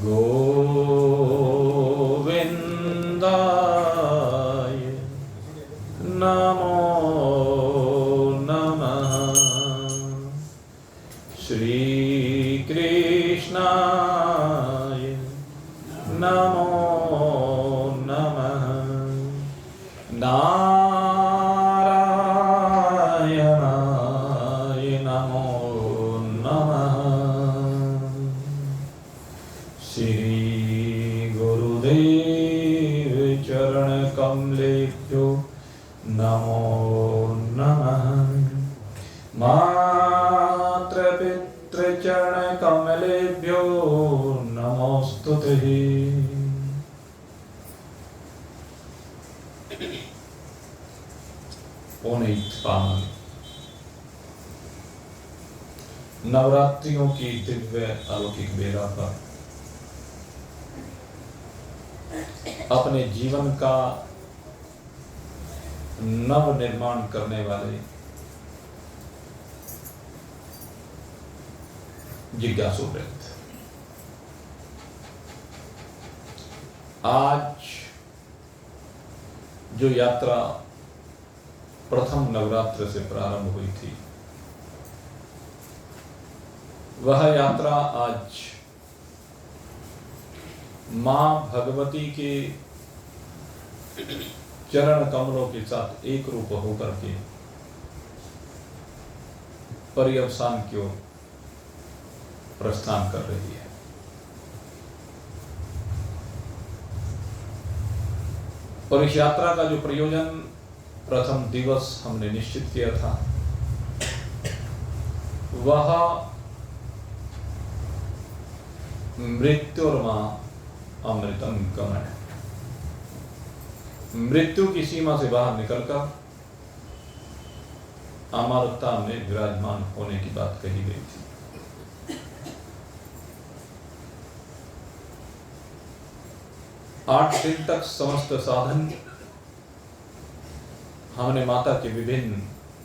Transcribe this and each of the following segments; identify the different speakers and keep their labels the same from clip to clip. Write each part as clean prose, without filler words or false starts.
Speaker 1: गोविन्दाय नमो नमः। श्रीकृष्णाय नमो नमः। नारायणाय नमो नमः। श्री गुरुदेव चरण कमलेभ्यो नमो नमः। मातृपितृचरण कमलेभ्यो नमोस्तुते। पुनीत पावन नवरात्रियों की दिव्य अलौकिक बेला पर अपने जीवन का नव निर्माण करने वाले जिज्ञासु वृत्त, आज जो यात्रा प्रथम नवरात्र से प्रारंभ हुई थी, वह यात्रा आज मां भगवती के चरण कमलों के साथ एक रूप होकर के पर्यवसान की ओर प्रस्थान कर रही है। और इस यात्रा का जो प्रयोजन प्रथम दिवस हमने निश्चित किया था, वह मृत्युर्मा अमृतम गमन, मृत्यु की सीमा से बाहर निकलकर अमरता में विराजमान होने की बात कही गई थी। 8 दिन तक समस्त साधन हमने माता के विभिन्न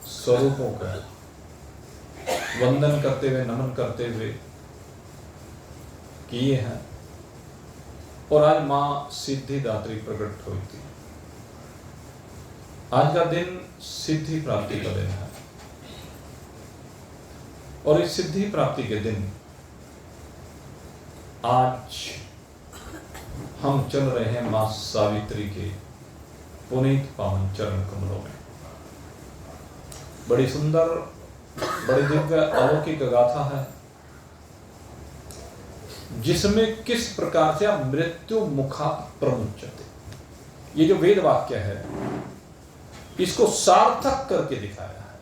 Speaker 1: स्वरूपों का वंदन करते हुए, नमन करते हुए किए हैं। और आज मां सिद्धिदात्री प्रकट हुई थी। आज का दिन सिद्धि प्राप्ति का दिन है, और इस सिद्धि प्राप्ति के दिन आज हम चल रहे हैं मां सावित्री के पुनीत पावन चरण कमलों में। बड़ी सुंदर, बड़ी दिव्य अलौकिक गाथा है, जिसमें किस प्रकार से मृत्यु मुखा प्रमुच्यते, ये जो वेद वाक्य है, इसको सार्थक करके दिखाया है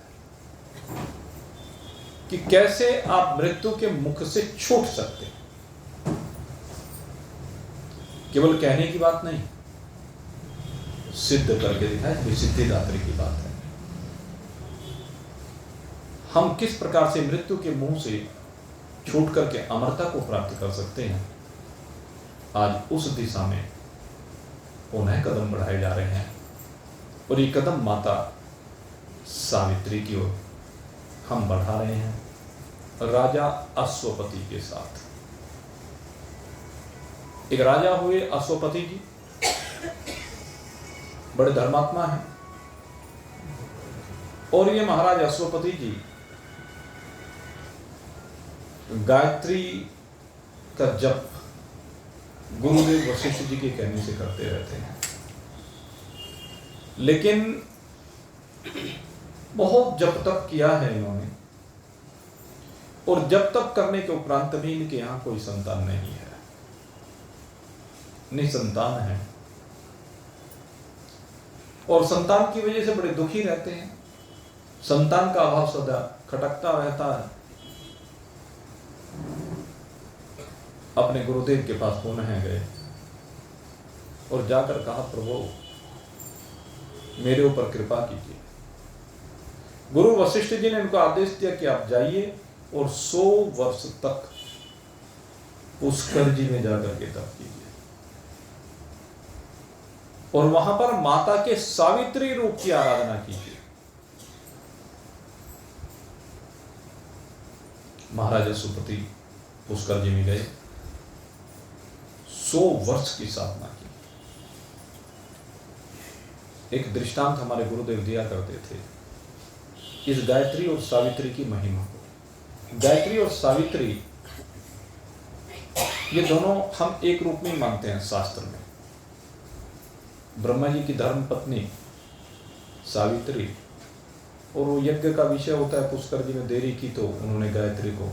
Speaker 1: कि कैसे आप मृत्यु के मुख से छूट सकते हैं। केवल कहने की बात नहीं, सिद्ध करके दिखाया। ये सिद्धिदात्री की बात है। हम किस प्रकार से मृत्यु के मुंह से छूट करके अमरता को प्राप्त कर सकते हैं, आज उस दिशा में पुनः कदम बढ़ाए जा रहे हैं। और ये कदम माता सावित्री की ओर हम बढ़ा रहे हैं, राजा अश्वपति के साथ। एक राजा हुए अश्वपति जी, बड़े धर्मात्मा हैं। और ये महाराज अश्वपति जी गायत्री का जप गुरुदेव वशिष्ठ जी के कहने से करते रहते हैं, लेकिन बहुत जप तप किया है इन्होंने, और जब तक करने के उपरांत भी इनके यहां कोई संतान नहीं है, निसंतान है। और संतान की वजह से बड़े दुखी रहते हैं। संतान का अभाव सदा खटकता रहता है। अपने गुरुदेव के पास पुनः गए और जाकर कहा, प्रभु मेरे ऊपर कृपा कीजिए। गुरु वशिष्ठ जी ने उनको आदेश दिया कि आप जाइए और 100 वर्ष तक पुष्कर जी में जाकर के तप कीजिए, और वहां पर माता के सावित्री रूप की आराधना कीजिए। महाराज अश्वपति पुष्कर जी में गए 100 वर्ष की साधना की। एक दृष्टांत हमारे गुरुदेव दिया करते थे इस गायत्री और सावित्री की महिमा को। गायत्री और सावित्री ये दोनों हम एक रूप में मानते हैं शास्त्र में। ब्रह्मा जी की धर्म पत्नी सावित्री, और वो यज्ञ का विषय होता है, पुष्कर जी ने देरी की तो उन्होंने गायत्री को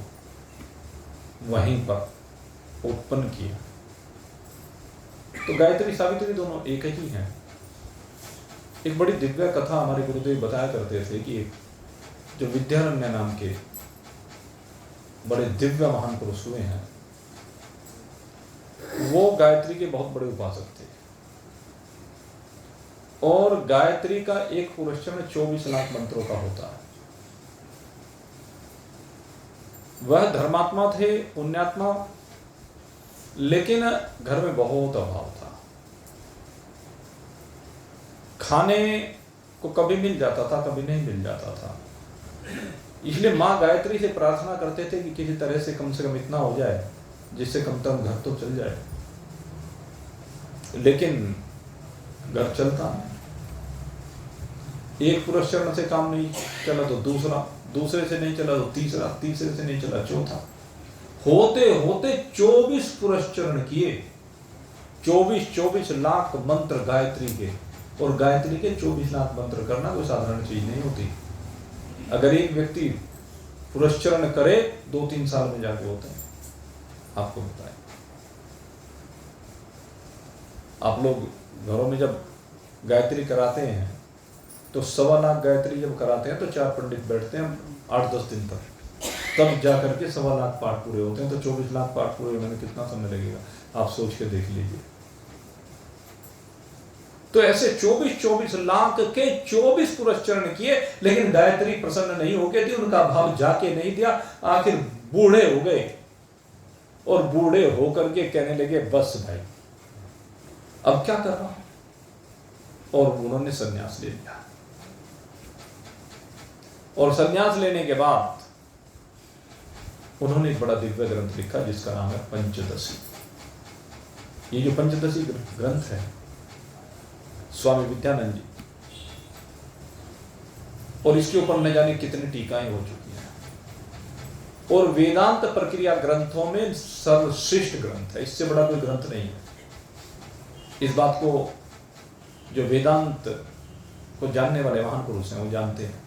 Speaker 1: वहीं पर उत्पन्न किया। तो गायत्री सावित्री दोनों एक ही हैं। एक बड़ी दिव्य कथा हमारे गुरुदेव बताया करते थे कि जो विद्यारण्य नाम के बड़े दिव्य महान पुरुष हुए हैं, वो गायत्री के बहुत बड़े उपासक थे, और गायत्री का एक पुरस्चरण 24 लाख मंत्रों का होता है। वह धर्मात्मा थे, पुण्यात्मा, लेकिन घर में बहुत अभाव था। खाने को कभी मिल जाता था, कभी नहीं मिल जाता था। इसलिए माँ गायत्री से प्रार्थना करते थे कि किसी तरह से कम इतना हो जाए जिससे कम से कम घर तो चल जाए। लेकिन घर चलता नहीं। एक पुरस्चरण से काम नहीं चला तो दूसरा, दूसरे से नहीं चला तो तीसरा, तीसरे से नहीं चला चौथा, होते होते 24 पुरस्चरण किए। 24 लाख मंत्र गायत्री के, और गायत्री के 24 लाख मंत्र करना कोई साधारण चीज नहीं होती। अगर एक व्यक्ति पुरस्चरण करे 2-3 साल में जाके होते हैं। आपको बताएं, आप लोग घरों में जब गायत्री कराते हैं तो 1.25 लाख गायत्री जब कराते हैं तो 4 पंडित बैठते हैं 8-10 दिन तक, तब जा करके 1.25 लाख पाठ पूरे होते हैं। तो 24 लाख पाठ पूरे होने में कितना समय लगेगा, आप सोच के देख लीजिए। तो ऐसे 24 लाख के 24 पुरस्चरण किए, लेकिन गायत्री प्रसन्न नहीं हो गई थी, उनका भाव जाके नहीं दिया। आखिर बूढ़े हो गए, और बूढ़े होकर के कहने लगे बस भाई अब क्या कर रहा हूं, और उन्होंने संन्यास ले लिया। और संन्यास लेने के बाद उन्होंने एक बड़ा दिव्य ग्रंथ लिखा जिसका नाम है पंचदशी। ये जो पंचदशी ग्रंथ है स्वामी विद्यानंद जी, और इसके ऊपर न जाने कितनी टीकाएं हो चुकी हैं, और वेदांत प्रक्रिया ग्रंथों में सर्वश्रेष्ठ ग्रंथ है। इससे बड़ा कोई ग्रंथ नहीं है। इस बात को जो वेदांत को जानने वाले महान पुरुष हैं वो जानते हैं।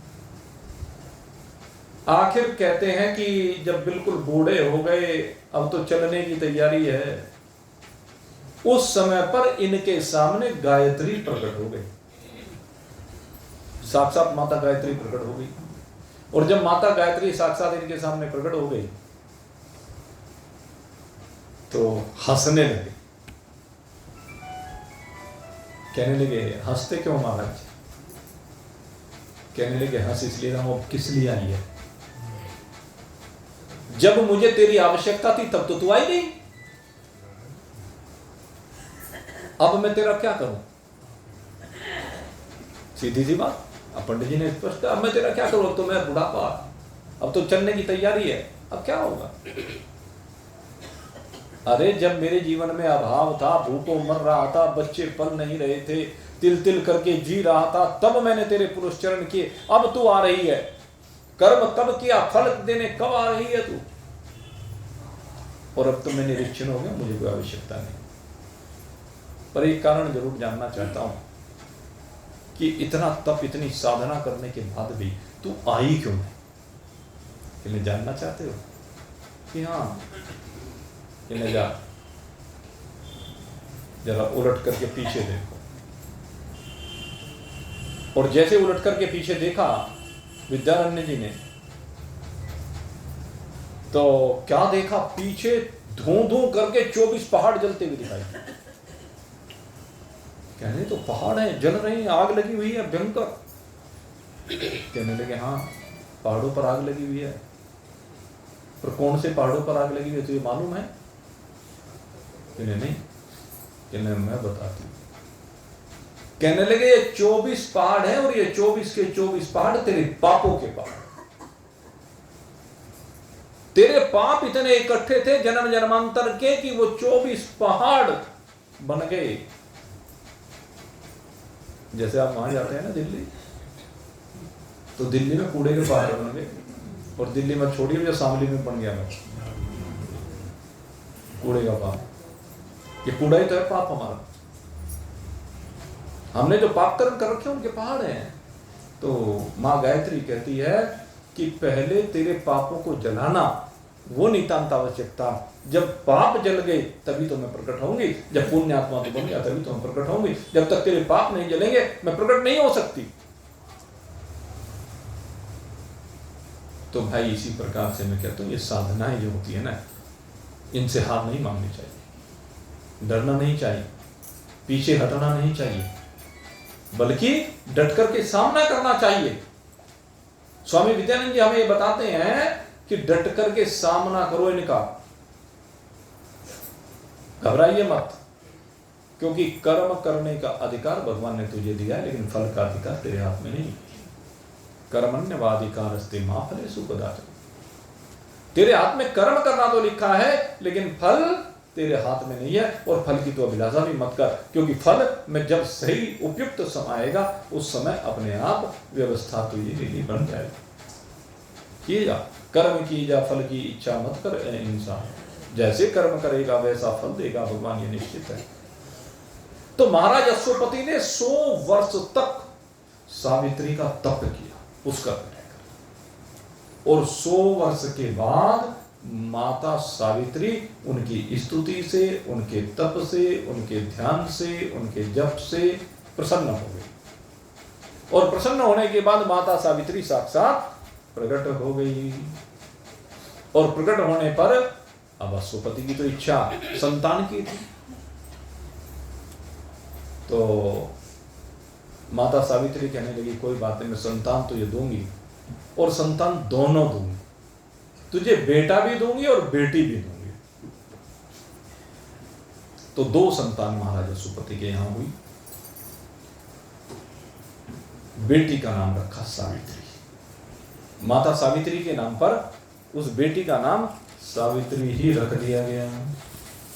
Speaker 1: आखिर कहते हैं कि जब बिल्कुल बूढ़े हो गए, अब तो चलने की तैयारी है, उस समय पर इनके सामने गायत्री प्रकट हो गई। साक्षात माता गायत्री प्रकट हो गई। और जब माता गायत्री साक्षात इनके सामने प्रकट हो गई तो हंसने लगे। कहने लगे हंसते क्यों महाराज? कहने लगे हंस इसलिए रहा हूं, किस लिए आई है? जब मुझे तेरी आवश्यकता थी तब तो तू आई नहीं, अब मैं तेरा क्या करूं? सीधी सी बात। अब पंडित जी ने स्पष्ट कहा, अब मैं तेरा क्या करूं? अब तो मैं बुढ़ापा, अब तो चलने की तैयारी है, अब क्या होगा? अरे जब मेरे जीवन में अभाव था, भूखों मर रहा था, बच्चे पल नहीं रहे थे, तिल तिल करके जी रहा था, तब मैंने तेरे पुरस्चरण किए। अब तू आ रही है, कर्म कब किया, फल देने कब आ रही है तू? और अब तो मैं निरीक्षण हो गया, मुझे कोई आवश्यकता नहीं। पर एक कारण जरूर जानना चाहता हूं कि इतना तप, इतनी साधना करने के बाद भी तू आई क्यों नहीं? इन्हें जानना चाहते हो कि हाँ, इन्हें जा जरा उलट करके पीछे देखो। और जैसे उलट करके पीछे देखा विद्यारण्य जी ने, तो क्या देखा? पीछे धूं धूं करके 24 पहाड़ जलते हुए दिखाई। कहने तो पहाड़ हैं, जल रहे हैं, आग लगी हुई है भयंकर। कहने लगे हाँ, पहाड़ों पर आग लगी हुई है। पर कौन से पहाड़ों पर आग लगी हुई है तुझे मालूम है? कहने नहीं। कहने मैं बताती हूँ। कहने लगे ये 24 पहाड़ है, और ये 24 के 24 पहाड़ तेरे पापों के पहाड़। तेरे पाप इतने इकट्ठे थे जन्म जन्मांतर के कि वो 24 पहाड़ बन गए। जैसे आप वहां जाते हैं ना दिल्ली, तो दिल्ली में कूड़े के पहाड़ बन गए, और दिल्ली में छोड़िए जो शामली में बन गया मैं कूड़े का पहाड़। ये कूड़ा ही तो है पाप हमारा। हमने जो पाप कर्म कर रखे उनके पहाड़ हैं। तो माँ गायत्री कहती है कि पहले तेरे पापों को जलाना वो नितांत आवश्यक था। जब पाप जल गए तभी तो मैं प्रकट होंगी, जब पुण्य आत्मा तो बन गया तभी तो मैं प्रकट होंगी। जब तक तेरे पाप नहीं जलेंगे मैं प्रकट नहीं हो सकती। तो भाई इसी प्रकार से मैं कहता हूँ ये साधनाएं जो होती है ना, इनसे हार नहीं मांगनी चाहिए, डरना नहीं चाहिए, पीछे हटना नहीं चाहिए, बल्कि डट करके सामना करना चाहिए। स्वामी विद्यानंद जी हमें ये बताते हैं कि डट करके सामना करो इनका, घबराइए मत, क्योंकि कर्म करने का अधिकार भगवान ने तुझे दिया है, लेकिन फल का अधिकार तेरे हाथ में नहीं। कर्मण्यवाधिकारस्ते मा फलेषु कदाचन। तेरे हाथ में कर्म करना तो लिखा है, लेकिन फल तेरे हाथ में नहीं है। और फल की तो अभिलाषा भी मत कर, क्योंकि फल में जब सही उपयुक्त समय आएगा उस समय अपने आप व्यवस्था तो ये बन जाएगी। किए जा कर्म की जा, फल की इच्छा मत कर इंसान, जैसे कर्म करेगा वैसा फल देगा भगवान, ये निश्चित है। तो महाराज अश्वपति ने 100 वर्ष तक सावित्री का तप किया उसका, और 100 वर्ष के बाद माता सावित्री उनकी स्तुति से, उनके तप से, उनके ध्यान से, उनके जप से प्रसन्न हो गई। और प्रसन्न होने के बाद माता सावित्री साक्षात प्रकट हो गई। और प्रकट होने पर अब अश्वपति की तो इच्छा संतान की थी, तो माता सावित्री कहने लगी कोई बात नहीं, मैं संतान तो ये दूंगी, और संतान दोनों दूंगी, तुझे बेटा भी दूंगी और बेटी भी दूंगी। तो 2 संतान महाराज अश्वपति के यहां हुई। बेटी का नाम रखा सावित्री, माता सावित्री के नाम पर उस बेटी का नाम सावित्री ही रख दिया गया।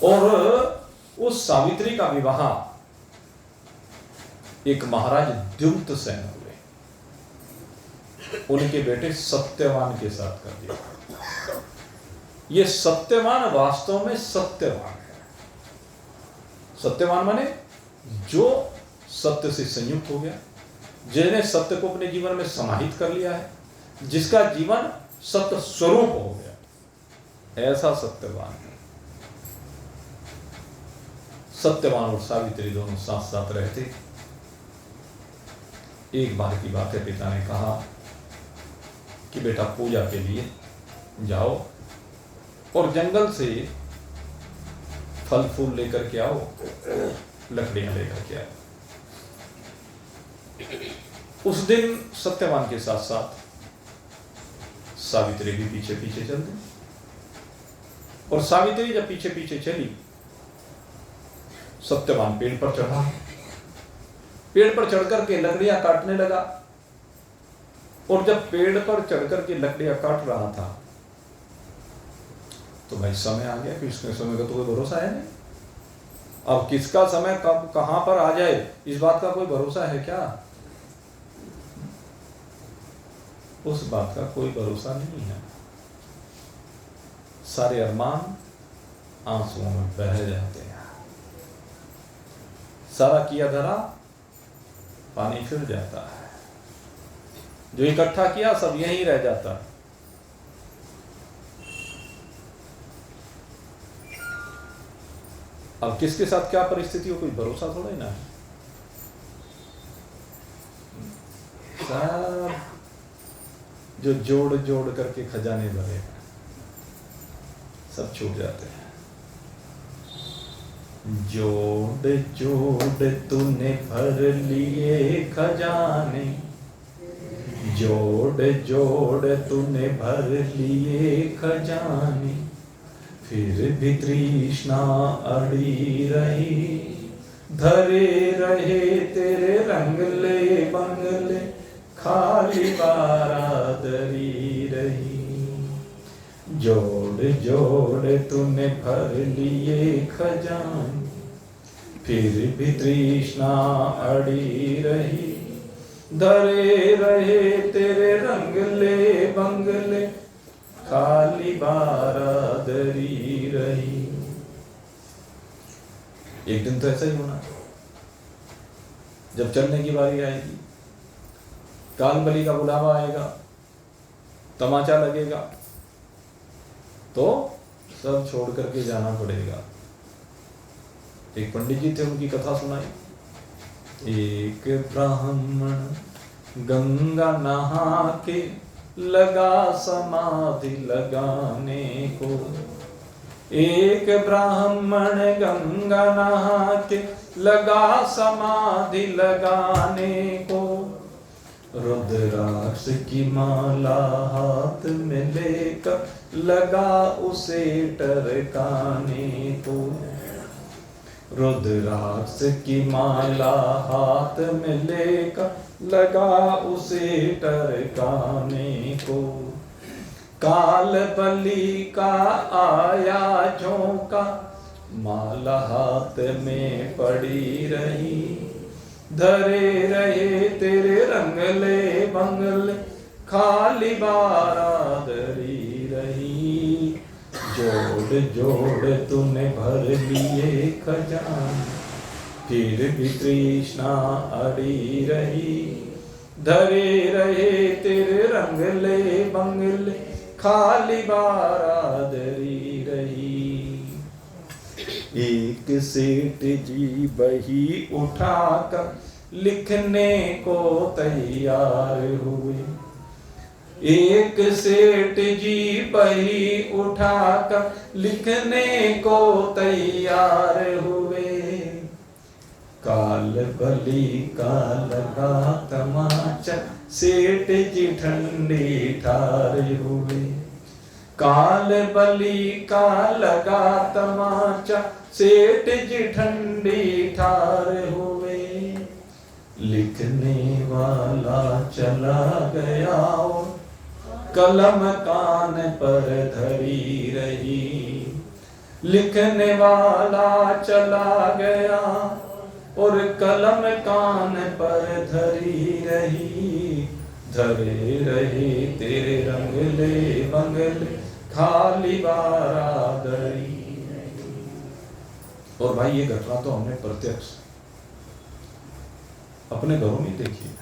Speaker 1: और उस सावित्री का विवाह एक महाराज द्युम्न सेन हुए, उनके बेटे सत्यवान के साथ कर दिया। ये सत्यवान वास्तव में सत्यवान है। सत्यवान माने जो सत्य से संयुक्त हो गया, जिसने सत्य को अपने जीवन में समाहित कर लिया है, जिसका जीवन सत्य स्वरूप हो गया, ऐसा सत्यवान है। सत्यवान और सावित्री दोनों साथ साथ रहते। एक बार की बात है, पिता ने कहा कि बेटा पूजा के लिए जाओ और जंगल से फल फूल लेकर के आओ, लकड़ियां लेकर के आओ। उस दिन सत्यवान के साथ साथ सावित्री भी पीछे पीछे चल दी। और सावित्री जब पीछे पीछे चली, सत्यवान पेड़ पर चढ़ा, पेड़ पर चढ़कर के लकड़ियां काटने लगा। और जब पेड़ पर चढ़कर के लकड़ियां काट रहा था तो भाई समय आ गया कि इसके समय का तो कोई भरोसा है नहीं। अब किसका समय कब कहां पर आ जाए इस बात का कोई भरोसा है क्या? उस बात का कोई भरोसा नहीं है। सारे अरमान आंसुओं में बह जाते हैं, सारा किया धरा पानी फिर जाता है, जो इकट्ठा किया सब यहीं रह जाता है। अब किसके साथ क्या परिस्थिति हो कोई भरोसा थोड़ा ही ना है। सब जो जोड़ जोड़ करके खजाने भरे हैं सब छूट जाते हैं। जोड़ जोड़ तूने भर लिए खजाने, जोड़ जोड़ तूने भर लिए खजाने, फिर भी तृष्णा अड़ी रही, धरे रहे तेरे रंगले बंगले, खाली बारादरी रही। जोड़ जोड़ तूने भर लिए खजान, फिर भी तृष्णा अड़ी रही। धरे रहे तेरे रंगले बंगले, खाली बारादरी रही। एक दिन तो ऐसा ही होना, जब चलने की बारी आएगी, काल बलि का बुलावा आएगा, तमाचा लगेगा, तो सब छोड़ करके जाना पड़ेगा। एक पंडित जी थे, उनकी कथा सुनाई। एक ब्राह्मण गंगा नहा के लगा समाधि लगाने को। एक ब्राह्मण गंगा नहा के लगा समाधि लगाने को। रुद्राक्ष की माला हाथ में लेकर लगा उसे टरकाने को। रुद्राक्ष की माला हाथ में लेकर लगा उसे टरकाने को। काल बलि का आया झोंका, माला हाथ में पड़ी रही। धरे रहे तेरे रंगले बंगले, खाली बारादरी रही। जोड़ जोड़ तूने भर लिए खजान, फिर भी तृष्णा अड़ी रही। धरे रहे तेरे रंगले बंगले, खाली बारादरी रही। एक सेठ जी बही उठाकर लिखने को तैयार हुए। एक सेठ जी बही उठाकर लिखने को तैयार हुए। काल बलि का लगा तमाचा, सेठ जी ठंडी ठार हुए। काल बलि का लगा तमाचा, सेठ जी ठंडी ठार हुए। लिखने वाला चला गया और कलम कान पर धरी रही। लिखने वाला चला गया और कलम कान पर धरी रही। धरे रहे तेरे रंगले बंगले, खाली बारादरी। और भाई ये घटना तो हमने प्रत्यक्ष अपने घरों में देखी है।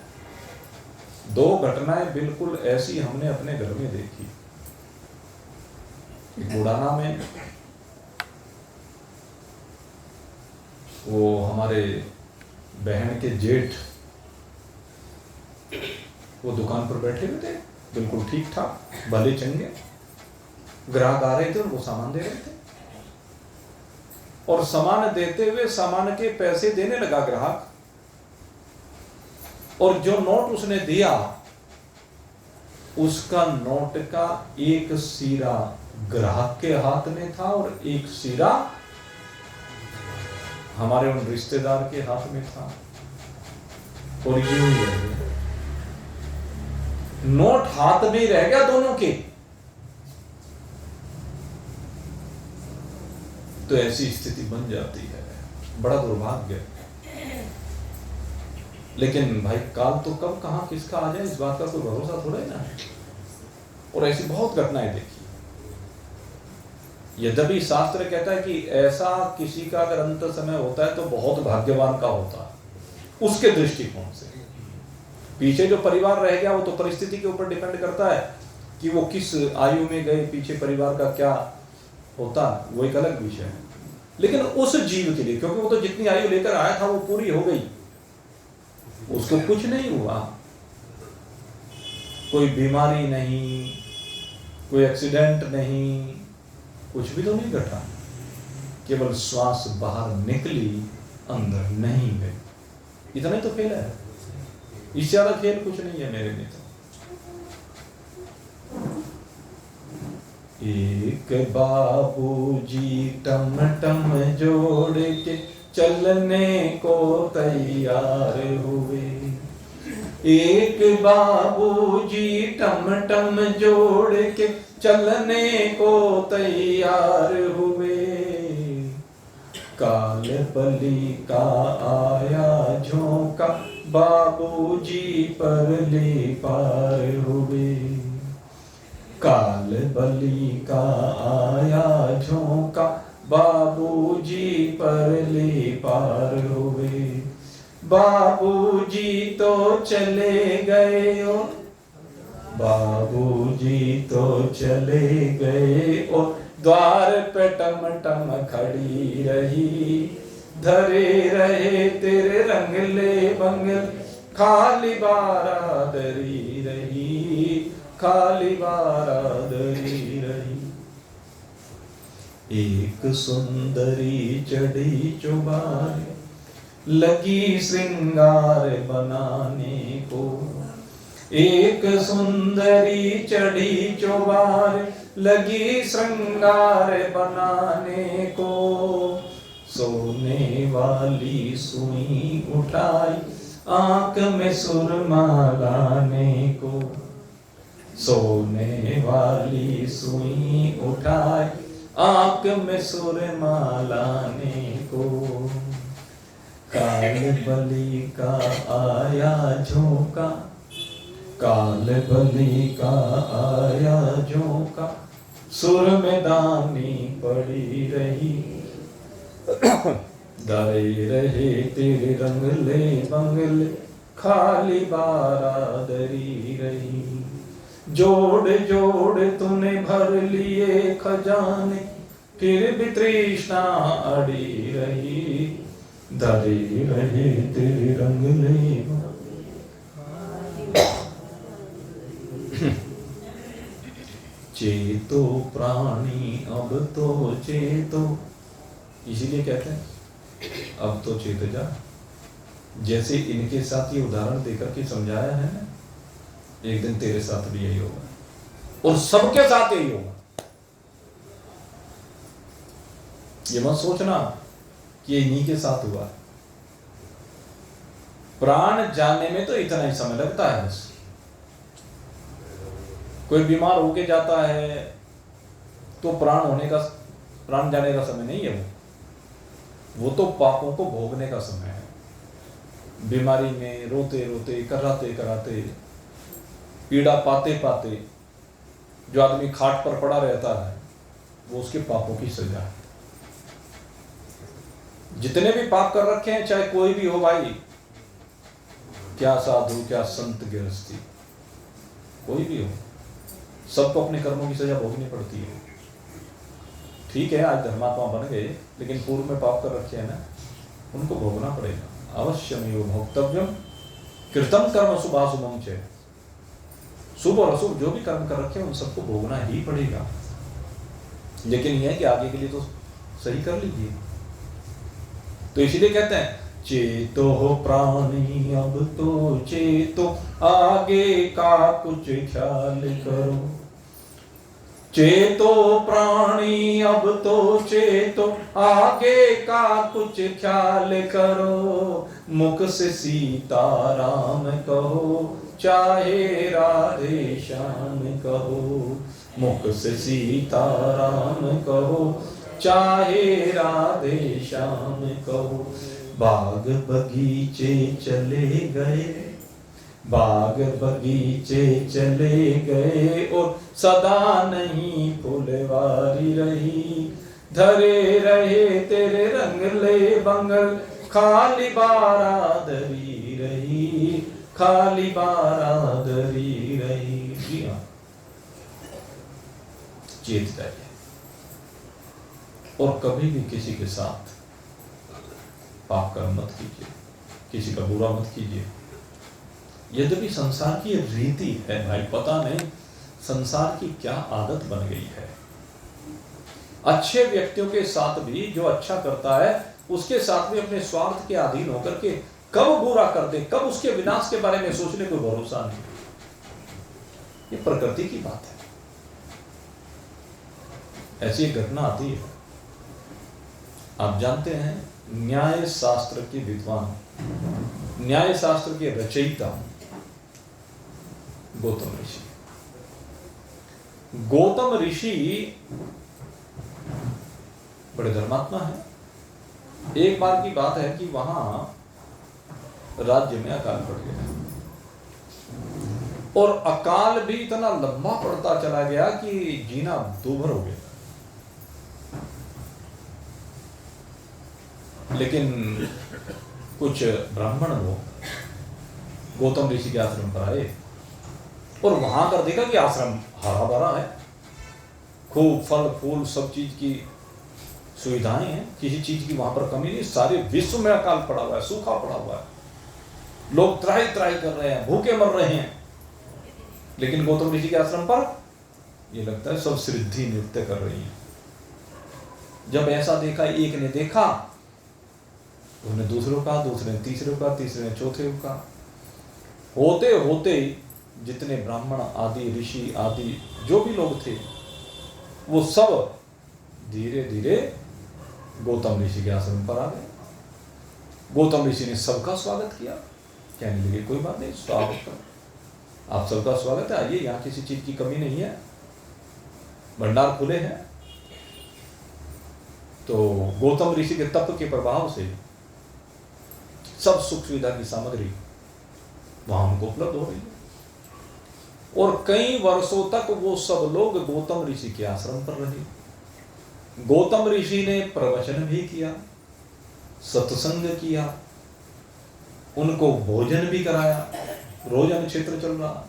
Speaker 1: दो घटनाएं बिल्कुल ऐसी हमने अपने घर में देखी। बुढ़ाना में वो हमारे बहन के जेठ वो दुकान पर बैठे हुए थे, बिल्कुल ठीक ठाक, भले चंगे। ग्राहक आ रहे थे और वो सामान दे रहे थे, और सामान देते हुए सामान के पैसे देने लगा ग्राहक। और जो नोट उसने दिया, उसका नोट का एक सिरा ग्राहक के हाथ में था और एक सिरा हमारे उन रिश्तेदार के हाथ में था। और यूं ही रह गया, नोट हाथ में ही रह गया दोनों के। तो ऐसी स्थिति बन जाती है, बड़ा दुर्भाग्य। लेकिन भाई काल तो कब कहां किसका आ जाए, इस बात का कोई भरोसा थोड़ा ही ना है। और ऐसी बहुत घटनाएं देखी। यद्यपि शास्त्र कहता है कि ऐसा किसी का अगर अंत समय होता है तो बहुत भाग्यवान का होता है, उसके दृष्टिकोण से। पीछे जो परिवार रह गया वो तो परिस्थिति के ऊपर डिपेंड करता है कि वो किस आयु में गए, पीछे परिवार का क्या होता, वो एक अलग विषय है। लेकिन उस जीव के लिए, क्योंकि वो तो जितनी आयु लेकर आया था वो पूरी हो गई, उसको कुछ नहीं हुआ, कोई बीमारी नहीं, कोई एक्सीडेंट नहीं, कुछ भी तो नहीं घटा। केवल श्वास बाहर निकली, अंदर नहीं गई। इतना ही तो खेल है, इससे ज्यादा खेल कुछ नहीं है मेरे लिए तो। एक बाबूजी टम टम जोड़ के चलने को तैयार हुए। एक बाबूजी टम टम जोड़ के चलने को तैयार हुए। काल बलि का आया झोंका, बाबूजी पर ले पार हुए। काल बलि का आया झोंका, बाबूजी पर ले पार हुए। बाबूजी तो चले गए ओ, बाबूजी तो चले गए ओ, द्वार पे टम टम खड़ी रही। धरे रहे तेरे रंगले बंगल, खाली बारादरी रही, खाली बारादरी रही। एक सुंदरी चढ़ी चुबारे, लगी श्रृंगार बनाने को। एक सुंदरी चढ़ी चुबारे, लगी श्रृंगार बनाने को। सोने वाली सुई उठाई, आंख में सुरमा लाने को। सोने वाली सुई उठाई, आंख में सुरमा लाने को। काल बलि का आया झोंका, काल बलि का आया झोंका, सुर में दानी पड़ी रही। दाए रहे तेरे रंगले बंगले, खाली बारादरी रही। जोड़ जोड़ तूने भर लिए खजाने, फिर भी तृष्णा अड़ी रही। धरे रहे तेरे रंगले। चेतो प्राणी अब तो चेतो, इसीलिए कहते हैं अब तो चेत जा। जैसे इनके साथ ये उदाहरण देकर के समझाया है ना, एक दिन तेरे साथ भी यही होगा और सबके साथ यही होगा। ये मत सोचना कि ये इन्हीं के साथ हुआ। प्राण जाने में तो इतना ही समय लगता है बस। कोई बीमार होके जाता है तो प्राण जाने का समय नहीं है वो तो पापों को भोगने का समय है। बीमारी में रोते रोते कराते कराते पीड़ा पाते पाते जो आदमी खाट पर पड़ा रहता है वो उसके पापों की सजा है। जितने भी पाप कर रखे हैं, चाहे कोई भी हो भाई, क्या साधु क्या संत गृहस्थी, कोई भी हो, सबको अपने कर्मों की सजा भोगनी पड़ती है। ठीक है, आज धर्मात्मा बन गए, लेकिन पूर्व में पाप कर रखे हैं ना, उनको भोगना पड़ेगा। अवश्यमेव भोक्तव्यम कृतम कर्म शुभाशुभम च। शुभ और अशुभ जो भी कर्म कर रखे हैं उन सबको भोगना ही पड़ेगा। लेकिन यह है कि आगे के लिए तो सही कर लीजिए। तो इसीलिए कहते हैं चेतो प्राणी अब तो चेतो, आगे का कुछ ख्याल करो। चेतो प्राणी अब तो चेतो, आगे का कुछ ख्याल करो। मुख से सीताराम कहो, चाहे राधे श्याम कहो। मुख से सीताराम कहो, चाहे राधे श्याम कहो। बाग बगीचे चले गए, बाग बगीचे चले गए, और सदा नहीं फुलवारी रही। धरे रहे तेरे रंगले बंगल, खाली बारादरी रही, खाली बारादरी रही। जी हाँ, चेत जाइए और कभी भी किसी के साथ पाप कर्म मत कीजिए, किसी का बुरा मत कीजिए। यद्यपि संसार की रीति है भाई, पता नहीं संसार की क्या आदत बन गई है। अच्छे व्यक्तियों के साथ भी जो अच्छा करता है उसके साथ भी अपने स्वार्थ के अधीन होकर के कब बुरा कर दे, कब उसके विनाश के बारे में सोचने को भरोसा नहीं। ये प्रकृति की बात है, ऐसी एक घटना आती है। आप जानते हैं न्याय शास्त्र के विद्वान, न्याय शास्त्र के रचयिता गौतम ऋषि, गौतम ऋषि बड़े धर्मात्मा है। एक बार की बात है कि वहां राज्य में अकाल पड़ गया और अकाल भी इतना लंबा पड़ता चला गया कि जीना दूभर हो गया। लेकिन कुछ ब्राह्मण लोग गौतम ऋषि के आश्रम पर आए और वहां कर देखा कि आश्रम हरा भरा है, खूब फल फूल सब चीज की सुविधाएं हैं, किसी चीज की वहां पर कमी नहीं। सारे विश्व में अकाल पड़ा हुआ है, सूखा पड़ा हुआ है, लोग त्राही त्राही कर रहे हैं, भूखे मर रहे हैं। लेकिन गौतम ऋषि के आश्रम पर ये लगता है सब सिद्धि नृत्य कर रही हैं। जब ऐसा देखा, एक ने देखा, उन्होंने दूसरों का, दूसरे ने तीसरे का, तीसरे ने चौथे का, होते होते जितने ब्राह्मण आदि ऋषि आदि जो भी लोग थे वो सब धीरे धीरे गौतम ऋषि के आश्रम पर आ गए। गौतम ऋषि ने सबका स्वागत किया, कहने लगे कोई बात नहीं, स्वागत करो, आप सबका स्वागत है, आइए, यहाँ किसी चीज की कमी नहीं है, भंडार खुले हैं। तो गौतम ऋषि के तप के प्रभाव से सब सुख सुविधा की सामग्री वहां उनको उपलब्ध हो रही है और कई वर्षों तक वो सब लोग गौतम ऋषि के आश्रम पर रहे। गौतम ऋषि ने प्रवचन भी किया, सत्संग किया, उनको भोजन भी कराया, रोज क्षेत्र चल रहा।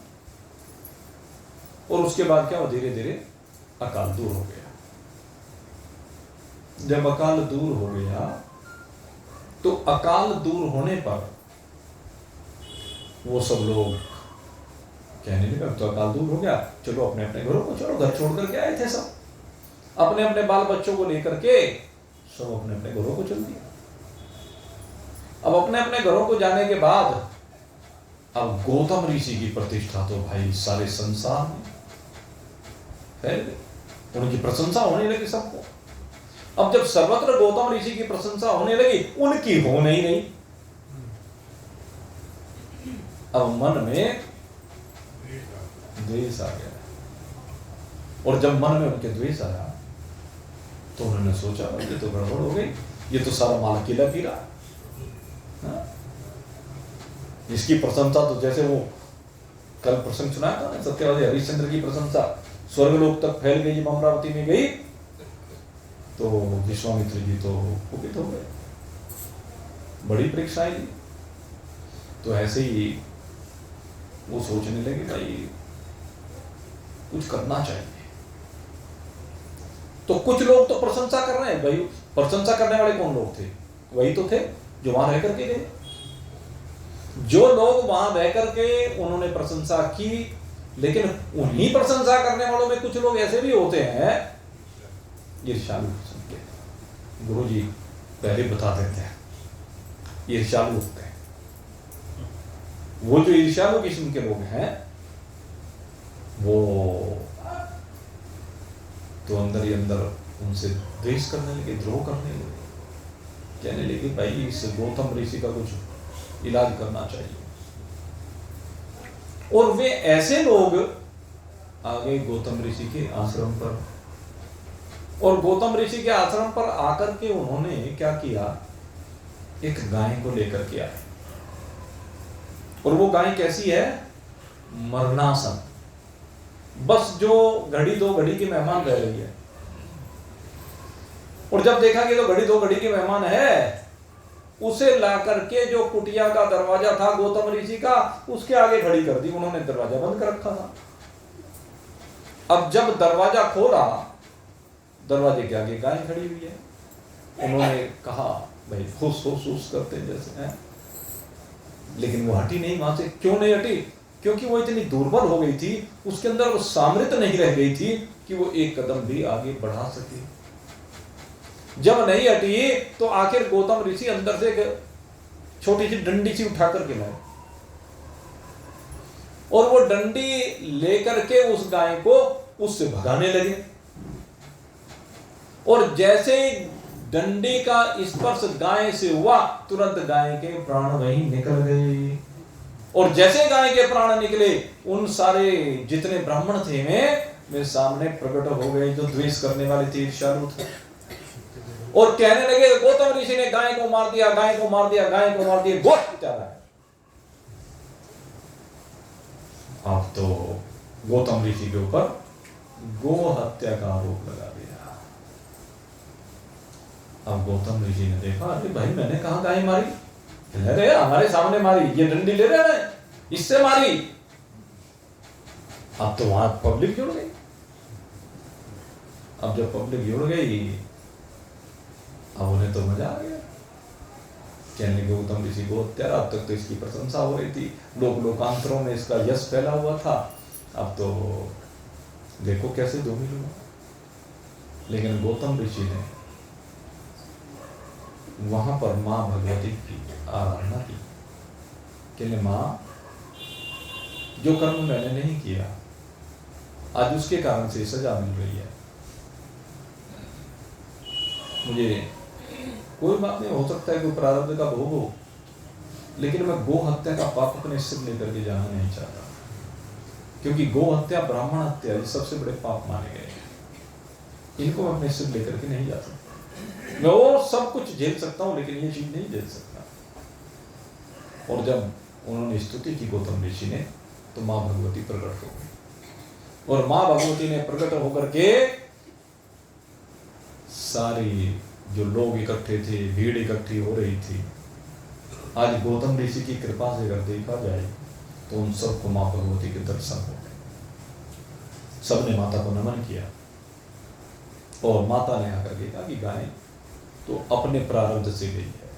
Speaker 1: और उसके बाद क्या हुआ, धीरे धीरे अकाल दूर हो गया। जब अकाल दूर हो गया तो अकाल दूर होने पर वो सब लोग कहने लगे अब तो अकाल दूर हो गया, चलो अपने अपने घरों को, चलो घर छोड़ करके आए थे सब, अपने अपने बाल बच्चों को लेकर के सब अपने अपने घरों को चल दिया। अब अपने अपने घरों को जाने के बाद अब गौतम ऋषि की प्रतिष्ठा तो भाई सारे संसार में फैल गई, उनकी प्रशंसा होने लगी सबको। अब जब सर्वत्र गौतम ऋषि की प्रशंसा होने लगी, उनकी हो नहीं रही, अब मन में द्वेष आ गया। और जब मन में उनके द्वेष आया तो उन्होंने सोचा ये तो गड़बड़ हो गई, ये तो सारा माल अकेला पी रहा, इसकी प्रशंसा तो जैसे वो कल प्रसंग सुनाया था ना, सत्यवादी हरिश्चंद्र की प्रशंसा स्वर्गलोक तक फैल गई, अमरावती में गई तो विश्वामित्र जी तो कुपित हो गए, बड़ी परीक्षाएं ली। तो ऐसे ही वो सोचने लगे भाई कुछ करना चाहिए। तो कुछ लोग तो प्रशंसा कर रहे हैं, भाई प्रशंसा करने वाले कौन लोग थे, वही तो थे जो वहां रह करके गए। जो लोग वहां रह करके उन्होंने प्रशंसा की, लेकिन उन्हीं प्रशंसा करने वालों में कुछ लोग ऐसे भी होते हैं ईर्ष्यालु किस्म के। गुरु जी पहले बता देते हैं ईर्ष्यालु होते हैं। वो जो ईर्ष्यालु किस्म के लोग हैं वो तो अंदर ही अंदर उनसे द्वेष करने लगे, द्रोह करने लगे, कहने लगे भाई इस गौतम ऋषि का कुछ इलाज करना चाहिए। और वे ऐसे लोग आ गए गौतम ऋषि के आश्रम पर, और गौतम ऋषि के आश्रम पर आकर के उन्होंने क्या किया, एक गाय को लेकर के आए। और वो गाय कैसी है, मरणासन, बस जो घड़ी दो घड़ी के मेहमान रह रही है। और जब देखा कि तो घड़ी दो घड़ी के मेहमान है, उसे ला करके जो कुटिया का दरवाजा था गौतम ऋषि का, उसके आगे खड़ी कर दी। उन्होंने दरवाजा बंद कर रखा था। अब जब दरवाजा खोला, दरवाजे के आगे गाय खड़ी हुई है। उन्होंने कहा भाई फुस फुस फुस करते जैसे हैं, लेकिन वो हटी नहीं वहां से। क्यों नहीं हटी, क्योंकि वो इतनी दुर्बल हो गई थी, उसके अंदर वो सामर्थ्य नहीं रह गई थी कि वो एक कदम भी आगे बढ़ा सके। जब नहीं हटी तो आखिर गौतम ऋषि अंदर से एक छोटी सी डंडी सी उठा करके लाए, और वो डंडी लेकर के उस गाय को उससे भगाने लगे। और जैसे डंडी का स्पर्श गाय से हुआ, तुरंत गाय के प्राण वहीं निकल गए। और जैसे गाय के प्राण निकले, उन सारे जितने ब्राह्मण थे वे मेरे सामने प्रकट हो गए जो द्वेष करने वाले थे, ईर्ष्यालु थे, और कहने लगे गौतम ऋषि ने गाय को मार दिया, गाय को मार दिया, गाय को मार दिया, गो हत्या है। अब तो गौतम ऋषि के ऊपर गो हत्या का आरोप लगा दिया। अब गौतम ऋषि ने देखा, अरे भाई मैंने कहा गाय मारी, अरे हमारे सामने मारी, ये डंडी ले रहे हैं इससे मारी। अब तो वहां पब्लिक जुड़ गई। अब जब पब्लिक जुड़ गई, अब उन्हें तो मजा आ गया, कहने के गौतम ऋषि को हत्या। अब तक तो इसकी प्रशंसा हो रही थी, लोकांतरों में इसका यश फैला हुआ था, अब तो देखो कैसे धूमिल हुआ। लेकिन गौतम ऋषि ने वहां पर मां भगवती की आराधना की, कहने मां जो कर्म मैंने नहीं किया आज उसके कारण से सजा मिल रही है, मुझे कोई बात नहीं, हो सकता है कोई प्रारब्ध का भोग हो, लेकिन मैं गो हत्या का पाप अपने सिर लेकर के जाना नहीं चाहता, क्योंकि गो हत्या ब्राह्मण हत्या ये सबसे बड़े पाप माने गए हैं। इनको मैं अपने सिर लेकर के नहीं जा सकता। मैं वो सब कुछ झेल सकता हूं, लेकिन ये चीज नहीं झेल सकता। और जब उन्होंने स्तुति की गौतम ऋषि ने, तो मां भगवती प्रकट हो गई, और मां भगवती ने प्रकट होकर के सारी जो लोग इकट्ठे थे, भीड़ इकट्ठी हो रही थी, आज गौतम ऋषि की कृपा से अगर देखा जाए तो उन सबको मां भगवती के दर्शन हो गए। सबने माता को नमन किया, और माता ने आकर के कहा कि गाय तो अपने प्रारब्ध से गई है,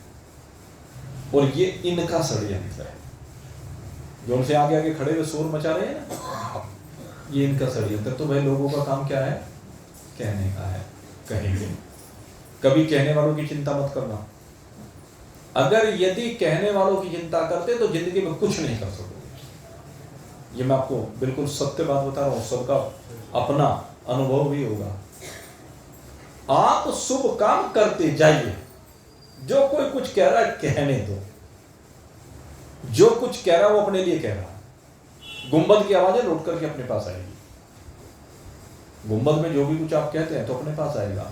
Speaker 1: और ये इनका षड्यंत्र है, जो उनसे आगे आगे खड़े हुए शोर मचा रहे हैं ना, ये इनका षड्यंत्र। तो भाई लोगों का काम क्या है? कहने का है, कहेंगे। कभी कहने वालों की चिंता मत करना। अगर यदि कहने वालों की चिंता करते तो जिंदगी में कुछ नहीं कर सकोगे। ये मैं आपको बिल्कुल सत्य बात बता रहा हूं, सबका अपना अनुभव भी होगा। आप शुभ काम करते जाइए, जो कोई कुछ कह रहा है कहने दो, जो कुछ कह रहा है वो अपने लिए कह रहा है। गुंबद की आवाजें लौट करके अपने पास आएगी। गुंबद में जो भी कुछ आप कहते हैं तो अपने पास आएगा।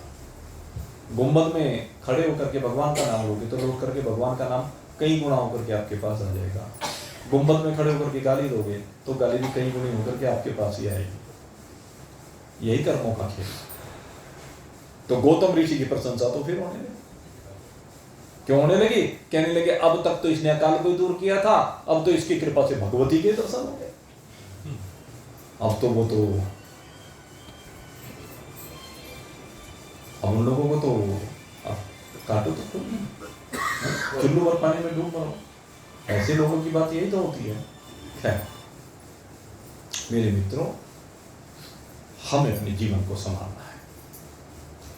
Speaker 1: गुंबद में खड़े होकर के भगवान का नाम लोगे तो लौट करके भगवान का नाम कई गुना होकर के आपके पास आ जाएगा। गुंबद में खड़े होकर के गाली दोगे तो गाली भी कई गुनी होकर के आपके पास ही आएगी। यही कर्मों का खेल। तो गौतम ऋषि की प्रशंसा तो फिर होने लगी। क्यों होने लगी? कहने लगे अब तक तो इसने अकाल को दूर किया था, अब तो इसकी कृपा से भगवती के दर्शन हो गए। अब तो वो तो अब उन लोगों को तो काटो तो चुल्लू और पानी में डूब मरो। ऐसे लोगों की बात यही तो होती है। खैर मेरे मित्रों, हमें अपने जीवन को संभालना है।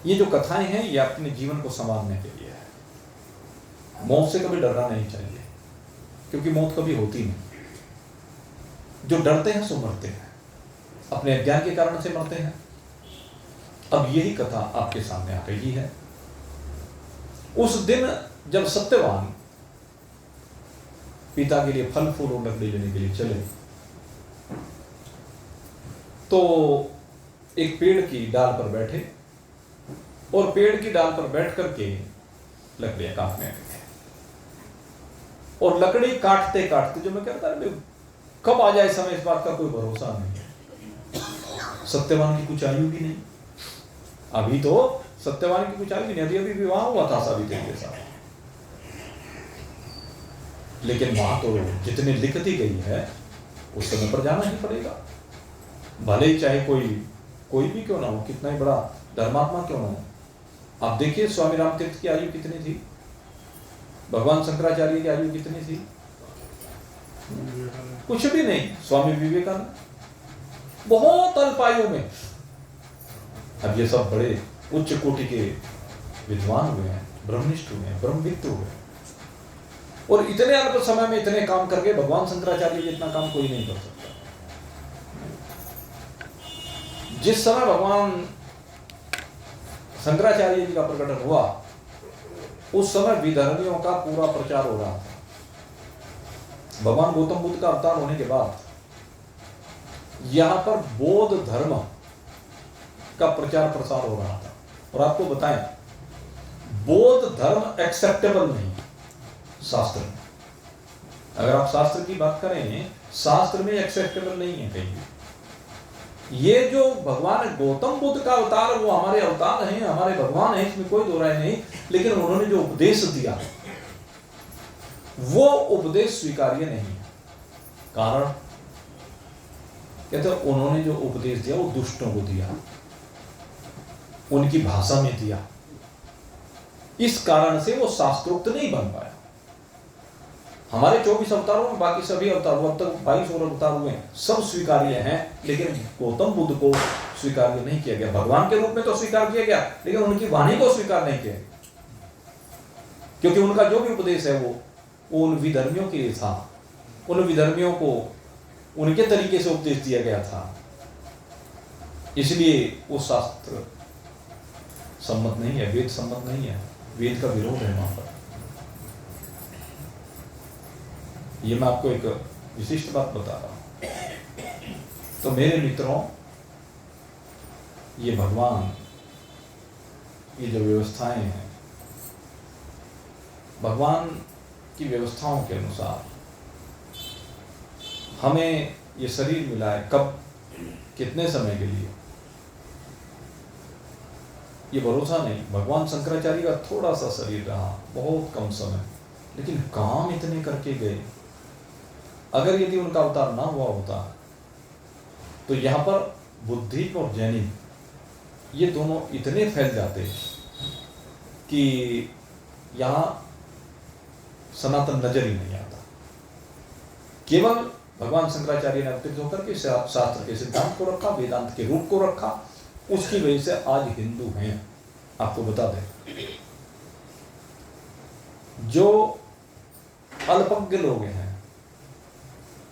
Speaker 1: ये जो कथाएं हैं ये अपने जीवन को संभालने के लिए है। मौत से कभी डरना नहीं चाहिए, क्योंकि मौत कभी होती नहीं। जो डरते हैं सो मरते हैं, अपने अज्ञान के कारण से मरते हैं। अब यही कथा आपके सामने आ गई है। उस दिन जब सत्यवान पिता के लिए फल फूल और लकड़ी लेने के लिए चले, तो एक पेड़ की डाल पर बैठे, और पेड़ की डाल पर बैठ करके लकड़ियां काटने लगे। और लकड़ी काटते काटते, जो मैं कहता है कब आ जाए समय, इस बात का कोई भरोसा नहीं है। सत्यवान की कुछ आयु भी नहीं, अभी तो सत्यवान की कुछ आयु भी नहीं, अभी विवाह हुआ था सावित्री के साथ। लेकिन वहां तो जितनी लिखती गई है उस समय पर जाना ही पड़ेगा, भले ही चाहे कोई भी क्यों ना हो, कितना ही बड़ा धर्मात्मा क्यों ना हो। आप देखिए स्वामी रामतीर्थ की आयु कितनी थी, भगवान शंकराचार्य की आयु कितनी थी? कुछ भी नहीं। स्वामी विवेकानंद बहुत अल्प आयु में। अब ये सब बड़े उच्च कोटि के विद्वान हुए हैं, ब्रह्मनिष्ठ हुए हैं, ब्रह्मविद्ध हुए हैं, और इतने अल्प समय में इतने काम करके भगवान शंकराचार्य जितना काम कोई नहीं कर सकता। जिस समय भगवान शंकराचार्य जी का प्रकटन हुआ उस समय विधर्मियों का पूरा प्रचार हो रहा था। भगवान गौतम बुद्ध का अवतार होने के बाद यहां पर बौद्ध धर्म का प्रचार प्रसार हो रहा था। और आपको बताएं, बौद्ध धर्म एक्सेप्टेबल नहीं शास्त्र में। अगर आप शास्त्र की बात करें, शास्त्र में एक्सेप्टेबल नहीं है कहीं भी। ये जो भगवान गौतम बुद्ध का अवतार, वो हमारे अवतार हैं, हमारे भगवान हैं, इसमें कोई दो राय नहीं, लेकिन उन्होंने जो उपदेश दिया वो उपदेश स्वीकार्य नहीं है। कारण कहते हैं उन्होंने जो उपदेश दिया वो दुष्टों को दिया, उनकी भाषा में दिया, इस कारण से वो शास्त्रोक्त नहीं बन पाया। हमारे 24 अवतारों में बाकी सभी अवतारों, अब तक 22 और अवतार हुए, सब स्वीकार्य हैं, लेकिन गौतम बुद्ध को स्वीकार्य नहीं किया गया। भगवान के रूप में तो स्वीकार किया गया, लेकिन उनकी वाणी को स्वीकार नहीं किया, क्योंकि उनका जो भी उपदेश है वो उन विधर्मियों के लिए था। उन विधर्मियों को उनके तरीके से उपदेश दिया गया था, इसलिए वो शास्त्र सम्मत नहीं है, वेद सम्मत नहीं है, वेद का विरोध है वहां पर। ये मैं आपको एक विशिष्ट बात बता रहा हूं। तो मेरे मित्रों, ये भगवान, ये जो व्यवस्थाएं हैं, भगवान की व्यवस्थाओं के अनुसार हमें ये शरीर मिला है। कब, कितने समय के लिए, ये भरोसा नहीं। भगवान शंकराचार्य का थोड़ा सा शरीर रहा, बहुत कम समय, लेकिन काम इतने करके गए। अगर यदि उनका अवतार ना हुआ होता तो यहाँ पर बुद्धिज्म और जैनिज्म ये दोनों इतने फैल जाते कि यहाँ सनातन नजर ही नहीं आता। केवल भगवान शंकराचार्य ने अवतरित होकर के शास्त्र के सिद्धांत को रखा, वेदांत के रूप को रखा, उसकी वजह से आज हिंदू हैं। आपको बता दें, जो अल्पज्ञ लोग हैं,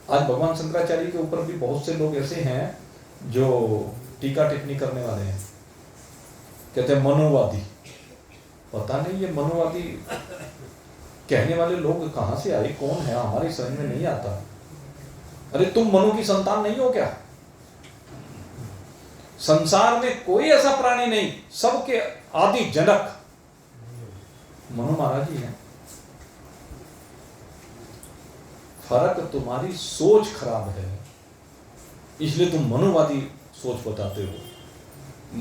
Speaker 1: आज भगवान शंकराचार्य के ऊपर भी बहुत से लोग ऐसे हैं जो टीका टिप्पणी करने वाले हैं, कहते हैं मनुवादी। पता नहीं ये मनुवादी कहने वाले लोग कहां से आए, कौन है, हमारी समझ में नहीं आता। अरे तुम मनु की संतान नहीं हो क्या? संसार में कोई ऐसा प्राणी नहीं, सबके आदि जनक मनु महाराज ही हैं। फर्क तुम्हारी सोच खराब है, इसलिए तुम मनुवादी सोच बताते हो।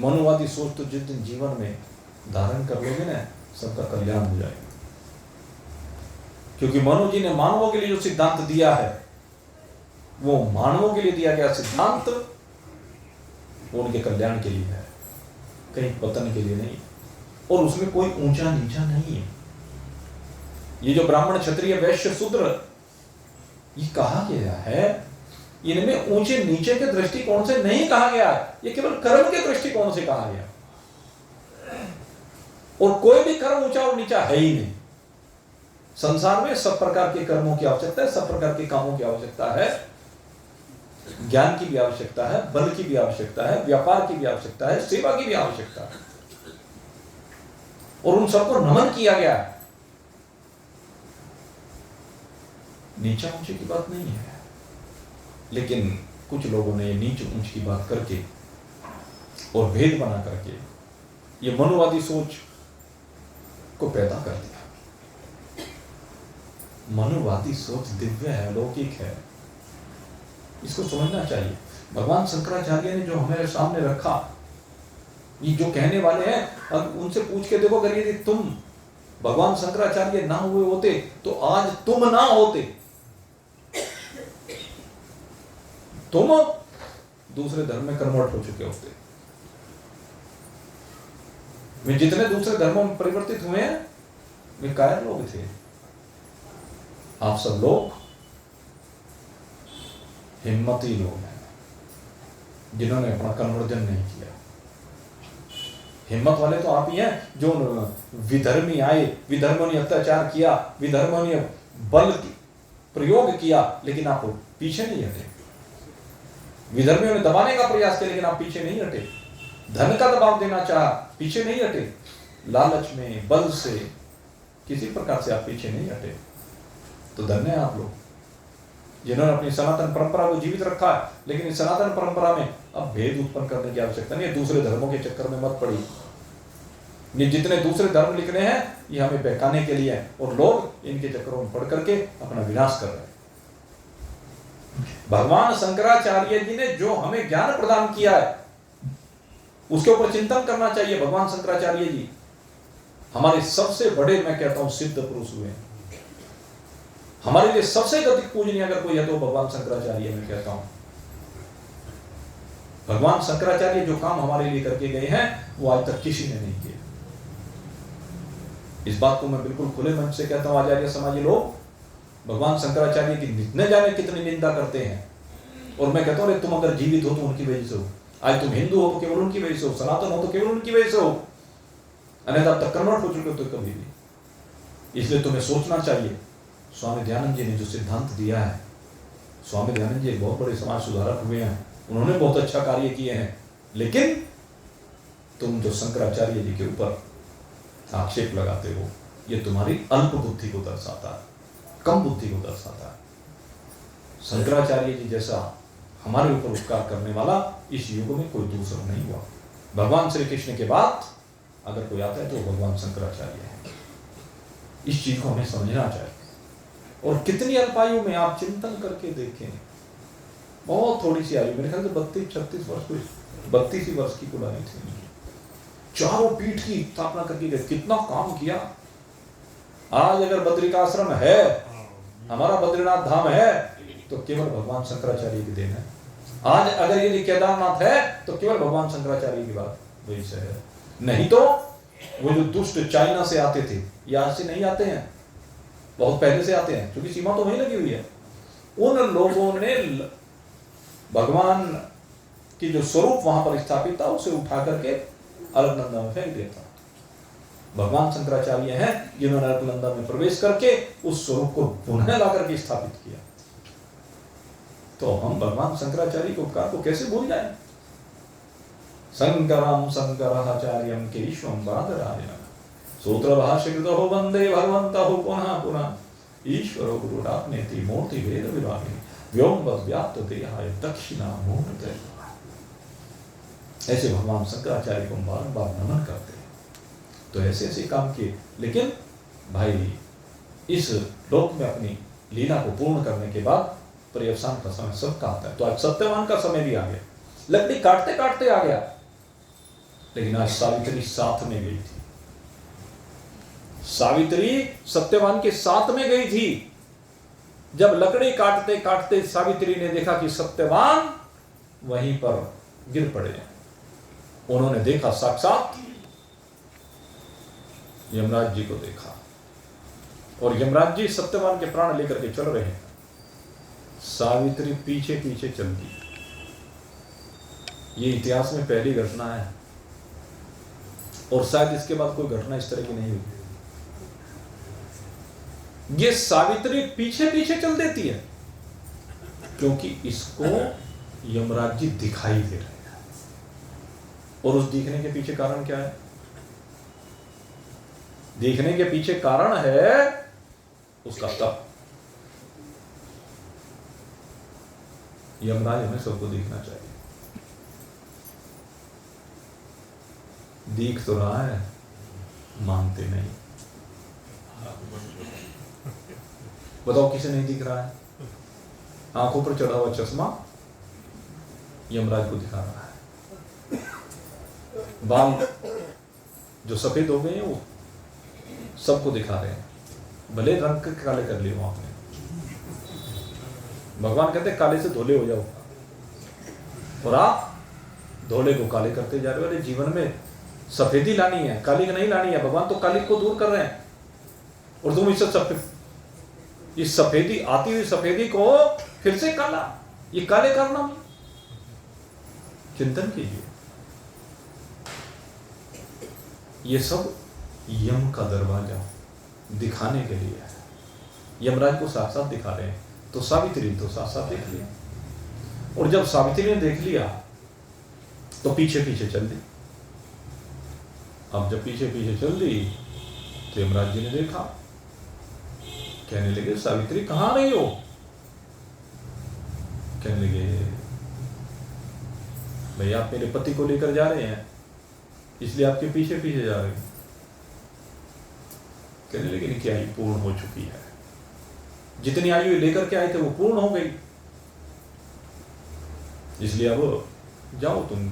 Speaker 1: मनुवादी सोच तो जिस दिन जीवन में धारण कर लोगे ना, सबका कल्याण हो जाएगा। क्योंकि मनु जी ने मानवों के लिए जो सिद्धांत दिया है, वो मानवों के लिए दिया गया सिद्धांत, वो उनके कल्याण के लिए है, कहीं पतन के लिए नहीं। और उसमें कोई ऊंचा नीचा नहीं है। ये जो ब्राह्मण, क्षत्रिय, वैश्य, शूद्र ये कहा गया है, इनमें ऊंचे नीचे के दृष्टिकोण से नहीं कहा गया है, ये केवल कर्म के दृष्टिकोण से कहा गया। और कोई भी कर्म ऊंचा और नीचा है ही नहीं। संसार में सब प्रकार के कर्मों की आवश्यकता है, सब प्रकार के कामों की आवश्यकता है। ज्ञान की भी आवश्यकता है, बल की भी आवश्यकता है, व्यापार की भी आवश्यकता है, सेवा की भी आवश्यकता है, और उन सबको नमन किया गया है। नीचा ऊंचे की बात नहीं है, लेकिन कुछ लोगों ने नीच ऊंच की बात करके और भेद बना करके ये मनुवादी सोच को पैदा कर दिया। मनुवादी सोच दिव्य है, लौकिक है, इसको समझना चाहिए। भगवान शंकराचार्य ने जो हमारे सामने रखा, ये जो कहने वाले हैं, अब उनसे पूछ के देखो, अगर यदि तुम भगवान शंकराचार्य ना हुए होते तो आज तुम ना होते, तुम दूसरे धर्म में कन्वर्ट हो चुके होते। वे जितने दूसरे धर्मों में परिवर्तित हुए हैं, वे कायर लोग थे। आप सब लोग हिम्मती लोग हैं, जिन्होंने अपना कन्वर्जन नहीं किया। हिम्मत वाले तो आप ही हैं, जो विधर्मी आए, विधर्मों ने अत्याचार किया, विधर्मों ने बल प्रयोग किया, लेकिन आप पीछे नहीं हटे। विधर्मियों ने दबाने का प्रयास किया, लेकिन आप पीछे नहीं हटे। धन का दबाव देना चाहा, पीछे नहीं हटे। लालच में, बल से, किसी प्रकार से आप पीछे नहीं हटे। तो धन्य है आप लोग, जिन्होंने अपनी सनातन परंपरा को जीवित रखा है। लेकिन इस सनातन परंपरा में अब भेद उत्पन्न करने की आवश्यकता नहीं है, दूसरे धर्मों के चक्कर में मत पड़ी। ये जितने दूसरे धर्म लिख रहे हैं ये हमें बहकाने के लिए है, और लोग इनके चक्करों में पड़ करके अपना विनाश कर रहे हैं। भगवान शंकराचार्य जी ने जो हमें ज्ञान प्रदान किया है उसके ऊपर चिंतन करना चाहिए। भगवान शंकराचार्य जी हमारे सबसे बड़े, मैं कहता हूं, सिद्ध पुरुष हुए। हमारे लिए सबसे अधिक पूजनीय अगर कोई है तो भगवान शंकराचार्य, मैं कहता हूं। भगवान शंकराचार्य जो काम हमारे लिए करके गए हैं वो आज तक किसी ने नहीं किया। इस बात को मैं बिल्कुल खुले मन से कहता हूं। आचार्य समाजी लोग भगवान शंकराचार्य की न जाने कितनी निंदा करते हैं, और मैं कहता हूं तुम अगर जीवित हो तो उनकी वजह से हो। आज तुम हिंदू हो तो केवल उनकी वजह से हो, सनातन हो तो केवल उनकी वजह से हो, अन्यथा अब तक कन्वर्ट हो चुके हो तो कभी भी। इसलिए तुम्हें सोचना चाहिए। स्वामी दयानंद जी ने जो सिद्धांत दिया है, स्वामी दयानंद जी बहुत बड़े समाज सुधारक हुए हैं, उन्होंने बहुत अच्छा कार्य किए हैं, लेकिन तुम जो शंकराचार्य जी के ऊपर आक्षेप लगाते हो ये तुम्हारी अल्प बुद्धि को दर्शाता है, कम बुद्धि को दर्शाता है। शंकराचार्य जी जैसा हमारे ऊपर उपकार करने वाला इस युग में कोई दूसरा नहीं हुआ। भगवान श्री कृष्ण के बाद अगर कोई आता है तो भगवान शंकराचार्य है। इस चीज को हमें समझना चाहिए। और कितनी अल्पायु में आप चिंतन करके देखें, बहुत थोड़ी सी आयु, मेरे ख्याल से 32-36 वर्ष, कोई 32 वर्ष की कुलानी थी, चारों पीठ की स्थापना करके गए, कितना काम किया। आज अगर बद्रिकाश्रम है, हमारा बद्रीनाथ धाम है, तो केवल भगवान शंकराचार्य की देन है। आज अगर ये केदारनाथ है तो केवल भगवान शंकराचार्य की बात वही से है। नहीं तो वो जो दुष्ट चाइना से आते थे, ये आज से नहीं आते हैं, बहुत पहले से आते हैं, क्योंकि सीमा तो वहीं लगी हुई है। उन लोगों ने भगवान की जो स्वरूप वहां पर स्थापित था उसे उठा करके अलकनंदा में फेंक दिया था। भगवान शंकराचार्य हैं जिन्होंने अलकनंदा में प्रवेश करके उस स्वरूप को पुनः ला करके स्थापित किया। तो हम भगवान शंकराचार्य के उपकार को कैसे भूल जाएं? शंकरम शंकराचार्यम केशवम बादरायण सूत्र भाष्यकृतो वंदे भगवन्तः पुनः पुनः ईश्वरो गुरुरात्मेति मूर्ति भेद विभागिनी व्योमवद् व्याप्त देहाय दक्षिणामूर्तये। ऐसे भगवान शंकराचार्य को बार-बार नमन करते हैं। तो ऐसे ऐसे काम किए, लेकिन भाई इस लोक में अपनी लीला को पूर्ण करने के बाद पर्यवसान का समय सबका आता है। तो आज सत्यवान का समय भी आ गया, लकड़ी काटते काटते आ गया, लेकिन आज सावित्री साथ में गई थी। सावित्री सत्यवान के साथ में गई थी। जब लकड़ी काटते काटते सावित्री ने देखा कि सत्यवान वहीं पर गिर पड़े, उन्होंने देखा, साक्षात यमराज जी को देखा, और यमराज जी सत्यवान के प्राण लेकर के चल रहे हैं। सावित्री पीछे पीछे चल दी। ये इतिहास में पहली घटना है, और शायद इसके बाद कोई घटना इस तरह की नहीं हुई। ये सावित्री पीछे पीछे चल देती है क्योंकि इसको यमराज जी दिखाई दे रहे हैं, और उस दिखने के पीछे कारण क्या है? देखने के पीछे कारण है उसका तप। यमराज हमें सबको देखना चाहिए। दिख तो रहा है, मानते नहीं। बताओ किसे नहीं दिख रहा है? आंखों पर चढ़ा हुआ चश्मा यमराज को दिखा रहा है। बाल जो सफेद हो गए हैं वो सबको दिखा रहे हैं, भले रंग के काले कर लिए आपने। भगवान कहते हैं काले से धोले हो जाओ, और आप धोले को काले करते जा रहे हो। अरे जीवन में सफेदी लानी है, काली नहीं लानी है। भगवान तो काली को दूर कर रहे हैं, और तुम इस सफेदी, आती हुई सफेदी को फिर से काला, ये काले करना। चिंतन कीजिए। ये सब यम का दरवाजा दिखाने के लिए है। यमराज को साथ साथ दिखा रहे हैं, तो सावित्री तो साथ साथ देख लिया, और जब सावित्री ने देख लिया तो पीछे पीछे चल दी। अब जब पीछे पीछे चल दी तो यमराज जी ने देखा, कहने लगे सावित्री कहां रही हो? कहने लगे भाई आप मेरे पति को लेकर जा रहे हैं, इसलिए आपके पीछे पीछे जा रहे हैं। कहने लगे इनकी आयु पूर्ण हो चुकी है, जितनी आयु लेकर के आए थे वो पूर्ण हो गई, इसलिए अब जाओ तुम।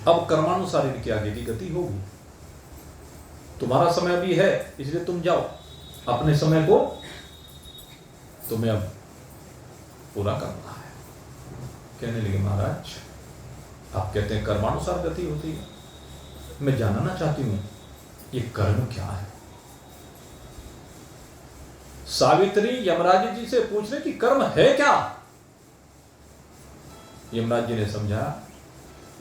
Speaker 1: अब कर्मानुसार इनके आगे की गति होगी। तुम्हारा समय भी है, इसलिए तुम जाओ, अपने समय को तुम्हें अब पूरा करना है। कहने लगे महाराज आप कहते हैं कर्मानुसार गति होती है, मैं जानना चाहती हूं ये कर्म क्या है। सावित्री यमराज जी से पूछ रहे कि कर्म है क्या। यमराज जी ने समझा,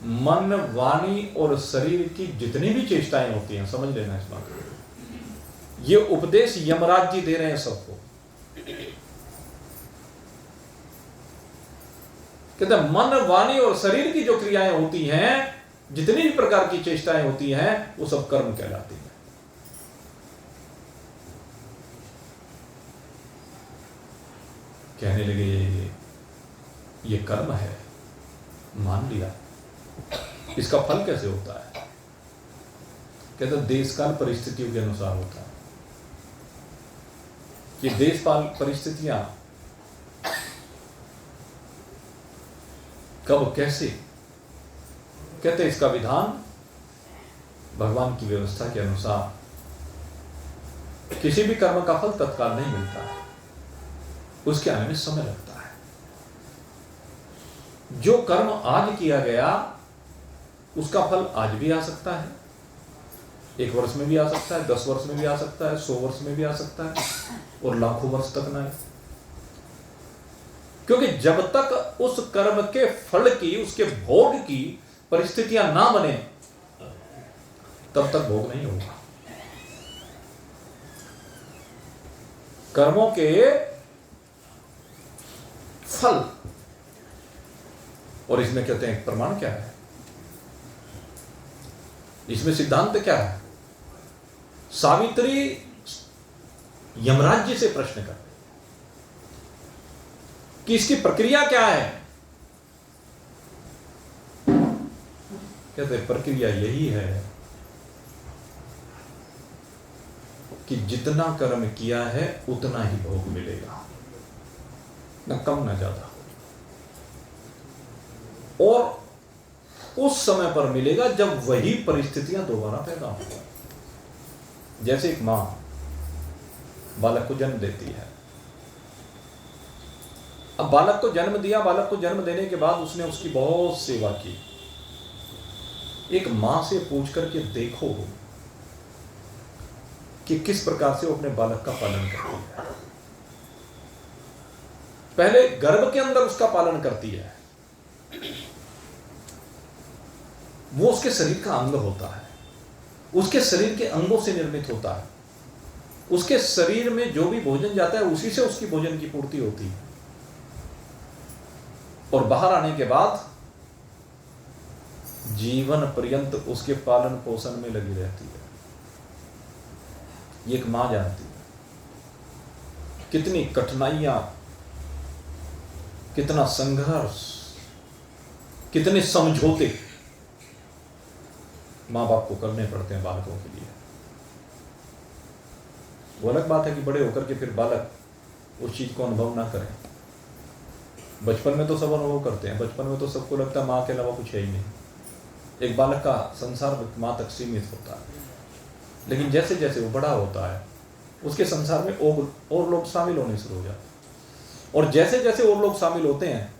Speaker 1: मन वाणी और शरीर की जितनी भी चेष्टाएं होती हैं, समझ लेना इस बात को, ये उपदेश यमराज जी दे रहे हैं सबको। कहते हैं मन वाणी और शरीर की जो क्रियाएं होती हैं, जितनी भी प्रकार की चेष्टाएं होती हैं, वो सब कर्म कहलाती हैं। कहने लगे ये कर्म है, मान लिया, इसका फल कैसे होता है। कहते देश काल परिस्थितियों के अनुसार होता है। ये देश काल परिस्थितियां कब कैसे, कहते इसका विधान भगवान की व्यवस्था के अनुसार। किसी भी कर्म का फल तत्काल नहीं मिलता है, उसके आने में समय लगता है। जो कर्म आज किया गया उसका फल आज भी आ सकता है, 1 वर्ष में भी आ सकता है, 10 वर्ष में भी आ सकता है, 100 वर्ष में भी आ सकता है, और लाखों वर्ष तक ना। क्योंकि जब तक उस कर्म के फल की, उसके भोग की परिस्थितियां ना बने, तब तक भोग नहीं होगा। कर्मों के फल, और इसमें कहते हैं प्रमाण क्या है, इसमें सिद्धांत क्या है। सावित्री यमराज जी से प्रश्न करते कि इसकी प्रक्रिया क्या है। कहते प्रक्रिया यही है कि जितना कर्म किया है उतना ही भोग मिलेगा, न कम न ज्यादा, और उस समय पर मिलेगा जब वही परिस्थितियां दोबारा पैदा होंगी। जैसे एक मां बालक को जन्म देती है। अब बालक को जन्म दिया, बालक को जन्म देने के बाद उसने उसकी बहुत सेवा की। एक मां से पूछ करके देखो कि किस प्रकार से वो अपने बालक का पालन करती है। पहले गर्भ के अंदर उसका पालन करती है, वो उसके शरीर का अंग होता है, उसके शरीर के अंगों से निर्मित होता है, उसके शरीर में जो भी भोजन जाता है उसी से उसकी भोजन की पूर्ति होती है, और बाहर आने के बाद जीवन पर्यंत उसके पालन पोषण में लगी रहती है। ये एक मां जानती है कितनी कठिनाइयां, कितना संघर्ष, कितने समझौते मां बाप को करने पड़ते हैं बालकों के लिए। वो अलग बात है कि बड़े होकर के फिर बालक उस चीज को अनुभव ना करें। बचपन में तो सब अनुभव करते हैं, बचपन में तो सबको लगता है मां के अलावा कुछ है ही नहीं। एक बालक का संसार मां तक सीमित होता है, लेकिन जैसे जैसे वो बड़ा होता है उसके संसार में और लोग शामिल होने शुरू हो जाते हैं, और जैसे जैसे और लोग शामिल होते हैं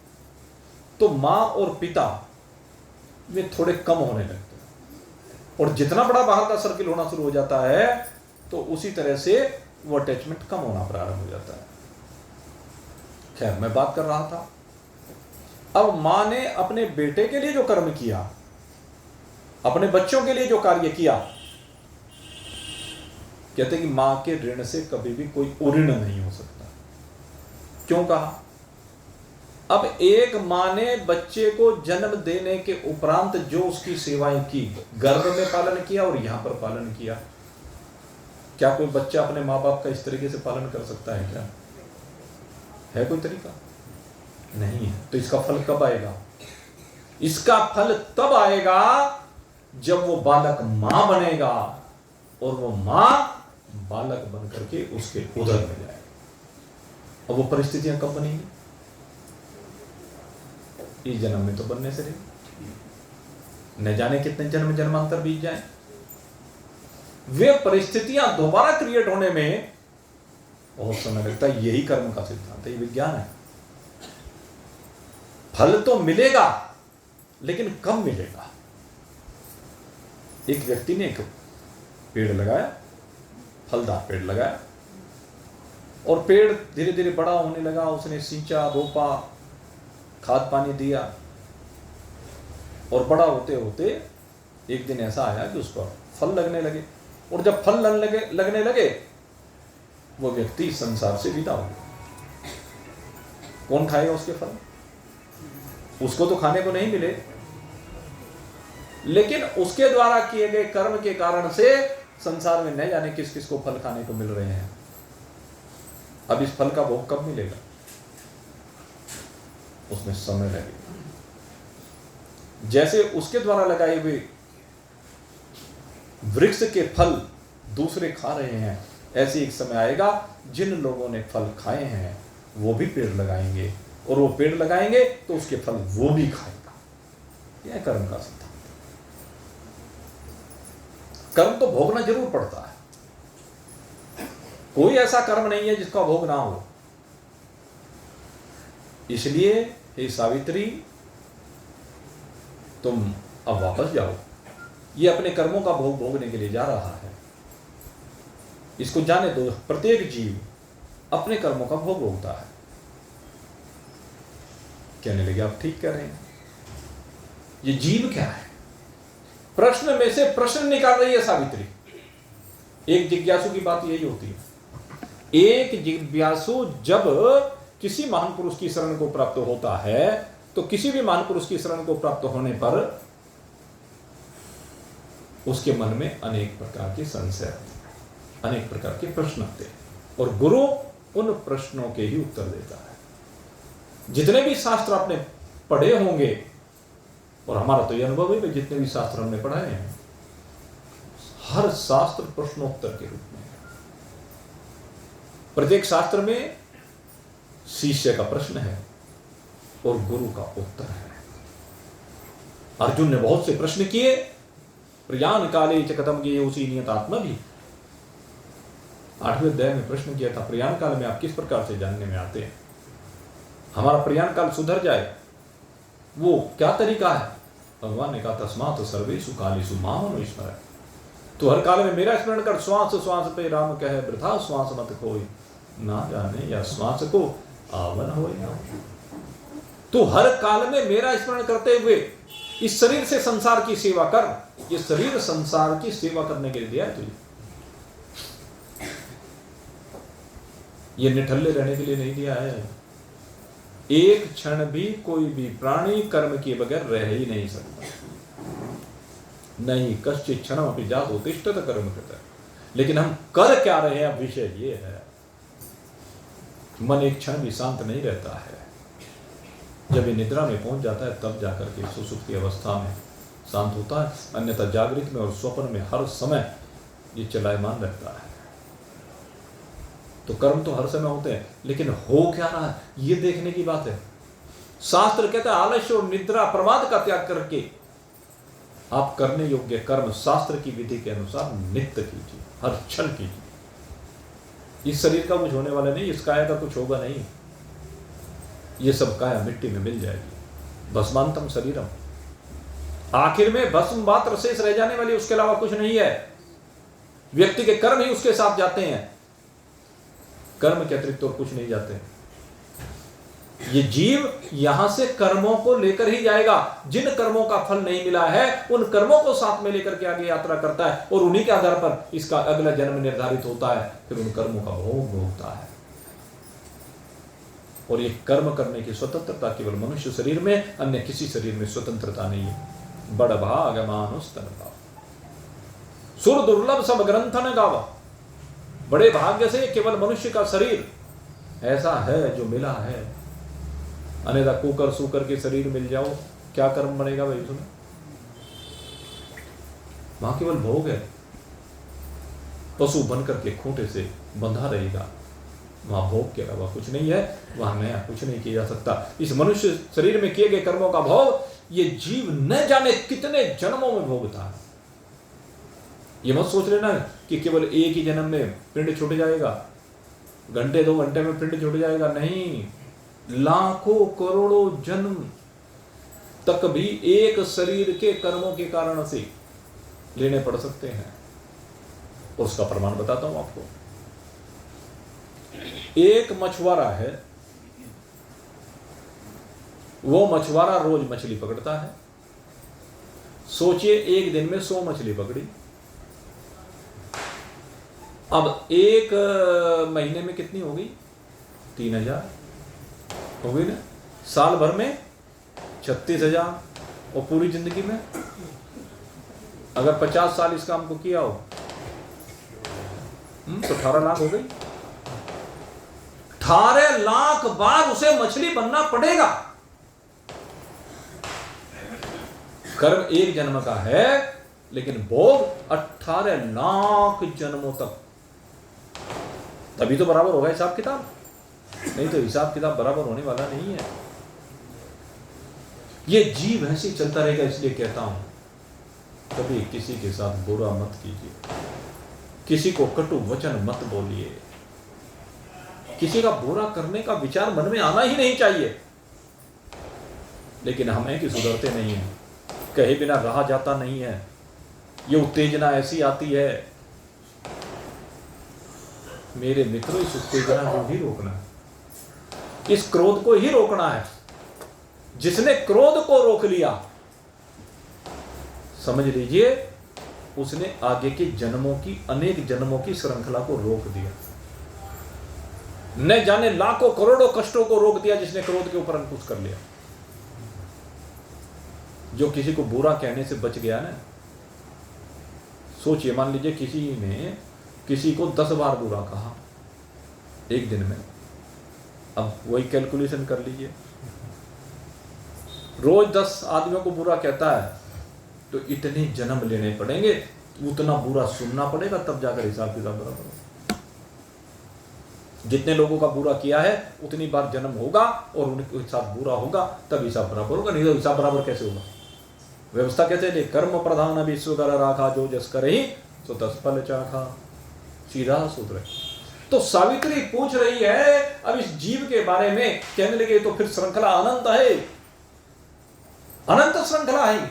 Speaker 1: तो मां और पिता में थोड़े कम होने लगते हैं, और जितना बड़ा बाहर का सर्किल होना शुरू हो जाता है तो उसी तरह से वो अटैचमेंट कम होना प्रारंभ हो जाता है। खैर, मैं बात कर रहा था, अब मां ने अपने बेटे के लिए जो कर्म किया, अपने बच्चों के लिए जो कार्य किया, कहते कि मां के ऋण से कभी भी कोई उऋण नहीं हो सकता। क्यों कहा? अब एक मां ने बच्चे को जन्म देने के उपरांत जो उसकी सेवाएं की, गर्भ में पालन किया और यहां पर पालन किया, क्या कोई बच्चा अपने मां बाप का इस तरीके से पालन कर सकता है क्या? है कोई तरीका? नहीं है। तो इसका फल कब आएगा? इसका फल तब आएगा जब वो बालक मां बनेगा और वो मां बालक बन करके उसके उदर में जाएगा। और वो परिस्थितियां कब बनेंगी? इस जन्म में तो बनने से नहीं, न जाने कितने जन्म जन्मांतर बीत जाए। वे परिस्थितियां दोबारा क्रिएट होने में बहुत समय लगता है। यही कर्म का सिद्धांत है, ये विज्ञान है। फल तो मिलेगा, लेकिन कब मिलेगा? एक व्यक्ति ने एक पेड़ लगाया, फलदार पेड़ लगाया, और पेड़ धीरे धीरे बड़ा होने लगा। उसने सींचा, रोपा, खाद पानी दिया, और बड़ा होते होते एक दिन ऐसा आया कि उस पर फल लगने लगे। और जब फल लगने लगे वो व्यक्ति संसार से विदा हो गया। कौन खाएगा उसके फल? उसको तो खाने को नहीं मिले, लेकिन उसके द्वारा किए गए कर्म के कारण से संसार में न जाने किस किस को फल खाने को मिल रहे हैं। अब इस फल का भोग कब मिलेगा? उसमें समय लगेगा। जैसे उसके द्वारा लगाए हुए वृक्ष के फल दूसरे खा रहे हैं, ऐसे एक समय आएगा जिन लोगों ने फल खाए हैं वो भी पेड़ लगाएंगे, और वो पेड़ लगाएंगे तो उसके फल वो भी खाएगा। यह कर्म का सिद्धांत। कर्म तो भोगना जरूर पड़ता है, कोई ऐसा कर्म नहीं है जिसका भोग ना हो। इसलिए हे सावित्री, तुम अब वापस जाओ। ये अपने कर्मों का भोग भोगने के लिए जा रहा है। इसको जाने दो। प्रत्येक जीव अपने कर्मों का भोग भोगता है। कहने लगे आप ठीक कह रहे हैं। ये जीव क्या है? प्रश्न में से प्रश्न निकाल रही है सावित्री। एक जिज्ञासु की बात यही होती है। एक जिज्ञासु जब किसी महान पुरुष की शरण को प्राप्त होता है, तो किसी भी महान पुरुष की शरण को प्राप्त होने पर उसके मन में अनेक प्रकार के संशय आते हैं, अनेक प्रकार के प्रश्न आते हैं, और गुरु उन प्रश्नों के ही उत्तर देता है। जितने भी शास्त्र आपने पढ़े होंगे, और हमारा तो यह अनुभव है कि जितने भी शास्त्र हमने पढ़ाए हैं, हर शास्त्र प्रश्नोत्तर के रूप में है। प्रत्येक शास्त्र में शिष्य का प्रश्न है और गुरु का उत्तर है। अर्जुन ने बहुत से प्रश्न किए। प्रयाण काले च कथम ज्ञेयोऽसि नियतात्मा भी 8वें अध्याय में प्रश्न किया था, प्रयाण काल में आप किस प्रकार से जानने में आते हैं? हमारा प्रयाण काल सुधर जाए, वो क्या तरीका है? भगवान ने कहा, तस्मात् सर्वेषु कालेषु माम् अनुस्मर। तो हर काल में मेरा स्मरण कर। श्वास श्वास पे राम कहे, वृथा श्वास मत खोई, ना जाने या श्वास को आवन होए ना। तो हर काल में मेरा स्मरण करते हुए इस शरीर से संसार की सेवा कर। ये शरीर संसार की सेवा करने के लिए दिया है तुझे, ये निठल्ले रहने के लिए नहीं दिया है। एक क्षण भी कोई भी प्राणी कर्म किए बगैर रह ही नहीं सकता। नहीं कश्चित् क्षणम अपि जातो तिष्ठत कर्म कृतः। लेकिन हम कर क्या रहे हैं, विषय ये है। मन एक क्षण भी शांत नहीं रहता है। जब ये निद्रा में पहुंच जाता है तब जाकर के सुसुप्ति अवस्था में शांत होता है, अन्यथा जागृत में और स्वप्न में हर समय ये चलायमान रहता है। तो कर्म तो हर समय होते हैं, लेकिन हो क्या रहा है ये देखने की बात है। शास्त्र कहता है आलस्य और निद्रा प्रमाद का त्याग करके आप करने योग्य कर्म शास्त्र की विधि के अनुसार नित्य कीजिए, हर क्षण कीजिए। इस शरीर का कुछ होने वाला नहीं, इस काया का कुछ होगा नहीं। ये सब काया मिट्टी में मिल जाएगी। भस्मांतम शरीरम, आखिर में भस्म मात्र शेष रह जाने वाली, उसके अलावा कुछ नहीं है। व्यक्ति के कर्म ही उसके साथ जाते हैं, कर्म के अतिरिक्त और कुछ नहीं जाते। ये जीव यहां से कर्मों को लेकर ही जाएगा। जिन कर्मों का फल नहीं मिला है उन कर्मों को साथ में लेकर के आगे यात्रा करता है, और उन्हीं के आधार पर इसका अगला जन्म निर्धारित होता है। फिर उन कर्मों का भोग भोगता है। और ये कर्म करने की स्वतंत्रता केवल मनुष्य शरीर में, अन्य किसी शरीर में स्वतंत्रता नहीं है। बड़ भाग मानुष तन गाव, सुर दुर्लभ सब ग्रंथन गावा। बड़े भाग्य से केवल मनुष्य का शरीर ऐसा है जो मिला है। अन्यथा कुकर सुकर के शरीर मिल जाओ क्या कर्म बनेगा भाई तुम्हें? वहां केवल भोग है। पशु बन करके खूंटे से बंधा रहेगा, वहां भोग के अलावा कुछ नहीं है, वहां नया कुछ नहीं किया जा सकता। इस मनुष्य शरीर में किए गए कर्मों का भोग ये जीव न जाने कितने जन्मों में भोगता है। ये मत सोच लेना कि केवल एक ही जन्म में पिंड छूट जाएगा, घंटे 2 घंटे में पिंड छूट जाएगा। नहीं, लाखों करोड़ों जन्म तक भी एक शरीर के कर्मों के कारण से लेने पड़ सकते हैं। और उसका प्रमाण बताता हूं आपको। एक मछुआरा है, वो मछुआरा रोज मछली पकड़ता है। सोचिए एक दिन में 100 मछली पकड़ी। अब एक महीने में कितनी हो गई? 3000 हो गई ना। साल भर में 36,000। और पूरी जिंदगी में अगर 50 साल इस काम को किया हो तो 18 लाख हो गई। 18 लाख बार उसे मछली बनना पड़ेगा। कर्म एक जन्म का है, लेकिन भोग 18 लाख जन्मों तक। तभी तो बराबर होगा हिसाब किताब, नहीं तो हिसाब किताब बराबर होने वाला नहीं है। ये जीव ऐसे ही चलता रहेगा। इसलिए कहता हूं कभी किसी के साथ बुरा मत कीजिए, किसी को कटु वचन मत बोलिए, किसी का बुरा करने का विचार मन में आना ही नहीं चाहिए। लेकिन हम हैं कि सुधरते नहीं हैं, कहे बिना रहा जाता नहीं है। ये उत्तेजना ऐसी आती है। मेरे मित्रों, इस उत्तेजना को ही रोकना है, इस क्रोध को ही रोकना है। जिसने क्रोध को रोक लिया, समझ लीजिए उसने आगे के जन्मों की, अनेक जन्मों की श्रृंखला को रोक दिया। न जाने लाखों करोड़ों कष्टों को रोक दिया जिसने क्रोध के ऊपर अंकुश कर लिया। जो किसी को बुरा कहने से बच गया ना, सोचिए, मान लीजिए किसी ने किसी को 10 बार बुरा कहा एक दिन में। अब वही कैलकुलेशन कर लीजिए, रोज 10 आदमियों को बुरा कहता है तो इतने जन्म लेने पड़ेंगे, उतना बुरा सुनना पड़ेगा, तब जाकर हिसाब किताब बराबर होगा। जितने लोगों का बुरा किया है उतनी बार जन्म होगा और उनके साथ बुरा होगा, तब हिसाब बराबर होगा। नहीं तो हिसाब बराबर कैसे होगा? व्यवस्था कहते हैं कर्म प्रधान विश्व कर राखा, जो जस करे ही सो तस फल चाखा। सीधा सूत्र है। तो सावित्री पूछ रही है अब इस जीव के बारे में, कहने लगे तो फिर श्रृंखला अनंत है, अनंत श्रृंखला है।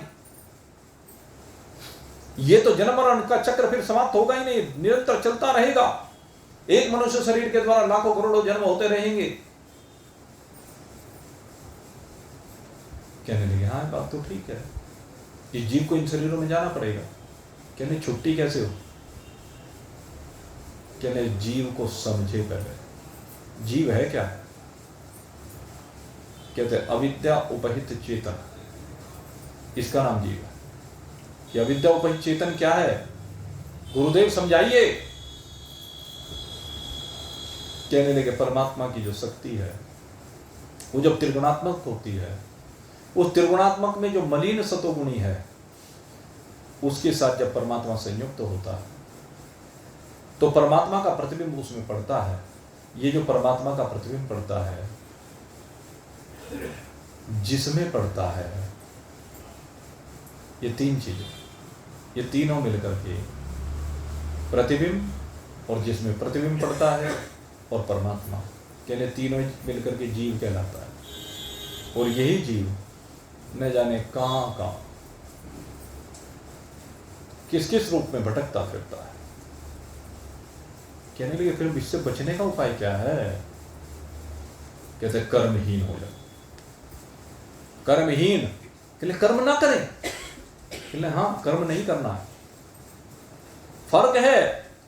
Speaker 1: ये तो जन्म मरण का चक्र फिर समाप्त होगा ही नहीं, निरंतर चलता रहेगा। एक मनुष्य शरीर के द्वारा लाखों करोड़ों जन्म होते रहेंगे। कहने लगे हाँ बात तो ठीक है, इस जीव को इन शरीरों में जाना पड़ेगा। कहने छुट्टी कैसे हो? कहने जीव को समझे पहले। जीव है क्या? कहते अविद्या उपहित चेतन, इसका नाम जीव है। ये अविद्या उपहित चेतन क्या है? गुरुदेव समझाइए। कहने लगे परमात्मा की जो शक्ति है वो जब त्रिगुणात्मक होती है, उस त्रिगुणात्मक में जो मलिन सतोगुणी है उसके साथ जब परमात्मा संयुक्त होता है तो परमात्मा का प्रतिबिंब उसमें पड़ता है। ये जो परमात्मा का प्रतिबिंब पड़ता है, जिसमें पड़ता है, ये 3 चीजें, ये तीनों मिलकर के प्रतिबिंब और जिसमें प्रतिबिंब पड़ता है और परमात्मा, कहने तीनों मिलकर के जीव कहलाता है। और यही जीव न जाने कहां कहां किस किस रूप में भटकता फिरता है। कहने लगे फिर इससे बचने का उपाय क्या है? कहते कर्महीन हो जाए। कर्महीन कहले कर्म ना करें, कहले हाँ कर्म नहीं करना है। फर्क है,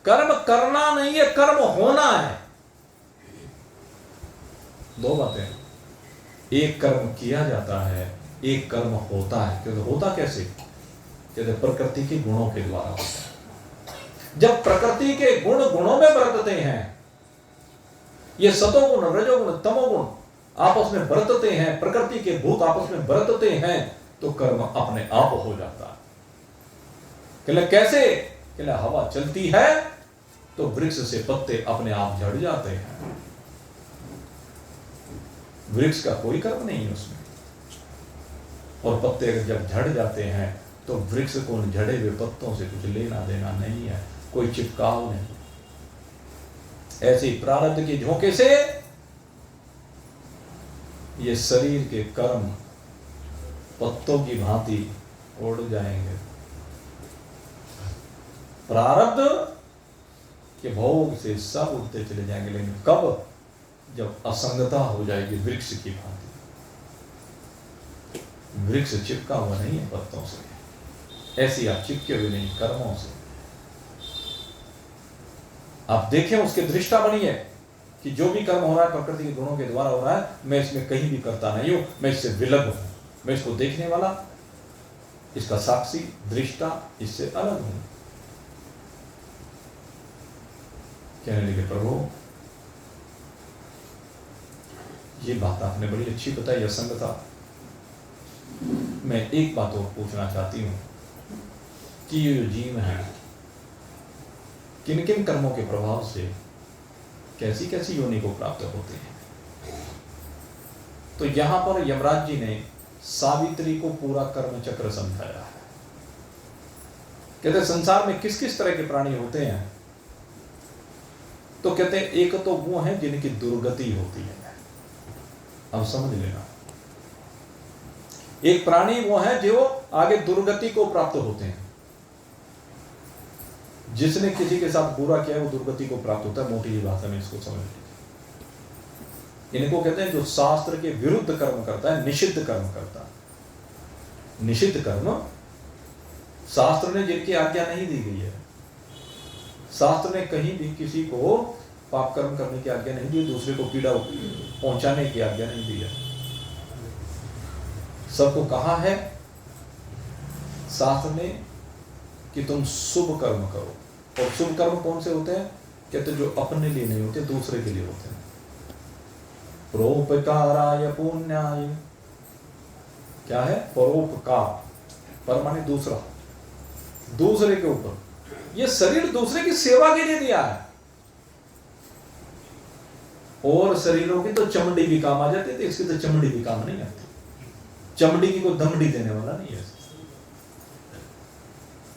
Speaker 1: कर्म करना नहीं है, कर्म होना है। 2 बातें, एक कर्म किया जाता है, एक कर्म होता है। कहते होता कैसे? कहते प्रकृति के गुणों के द्वारा होता है। जब प्रकृति के गुण गुणों में बरतते हैं, ये सतोगुण रजोगुण तमोगुण आपस में बरतते हैं, प्रकृति के भूत आपस में बरतते हैं, तो कर्म अपने आप हो जाता है। कहले कैसे? कहले हवा चलती है तो वृक्ष से पत्ते अपने आप झड़ जाते हैं। वृक्ष का कोई कर्म नहीं है उसमें। और पत्ते जब झड़ जाते हैं तो वृक्ष को उन झड़े हुए पत्तों से कुछ लेना देना नहीं है, कोई चिपकाव नहीं। ऐसे ही प्रारब्ध के झोंके से ये शरीर के कर्म पत्तों की भांति उड़ जाएंगे। प्रारब्ध के भोग से सब उड़ते चले जाएंगे, लेकिन कब? जब असंगता हो जाएगी वृक्ष की भांति। वृक्ष चिपका हुआ नहीं है पत्तों से, ऐसी आप चिपके हुए नहीं कर्मों से। आप देखें, उसके दृष्टा बनिए कि जो भी कर्म हो रहा है प्रकृति के गुणों के द्वारा हो रहा है, मैं इसमें कहीं भी करता नहीं हूं, मैं इससे विलग हूं, मैं इसको देखने वाला, इसका साक्षी दृष्टा, इससे अलग हूं। कहने लगे प्रभु ये बात आपने बड़ी अच्छी बताई, असंगता। मैं एक बात और पूछना चाहती हूं कि ये जो जीव हैं किन किन कर्मों के प्रभाव से कैसी कैसी योनि को प्राप्त होते हैं। तो यहां पर यमराज जी ने सावित्री को पूरा कर्म चक्र समझाया है। कहते संसार में किस किस तरह के प्राणी होते हैं, तो कहते हैं एक तो वो हैं जिनकी दुर्गति होती है। अब समझ लेना, एक प्राणी वो है जो आगे दुर्गति को प्राप्त होते हैं। जिसने किसी के साथ बुरा किया वो दुर्गति को प्राप्त होता है, मोटी भाषा में इसको समझ लीजिए। इनको कहते हैं जो शास्त्र के विरुद्ध कर्म करता है, निषिद्ध कर्म करता है। निषिद्ध कर्म शास्त्र ने जिनकी आज्ञा नहीं दी गई है, शास्त्र ने कहीं भी किसी को पाप कर्म करने की आज्ञा नहीं दी, दूसरे को पीड़ा पहुंचाने की आज्ञा नहीं दी है। सबको कहा है शास्त्र ने कि तुम शुभ कर्म करो। और शुभ कर्म कौन से होते हैं? कहते जो अपने लिए नहीं होते, दूसरे के लिए होते हैं। परोपकाराय पुण्याय, क्या है? परोपकार, पर माने दूसरा, दूसरे के ऊपर। ये शरीर दूसरे की सेवा के लिए दिया है। और शरीरों की तो चमड़ी भी काम आ जाती थी, इसकी तो चमड़ी भी काम नहीं आती। चमड़ी की कोई दमड़ी देने वाला नहीं है,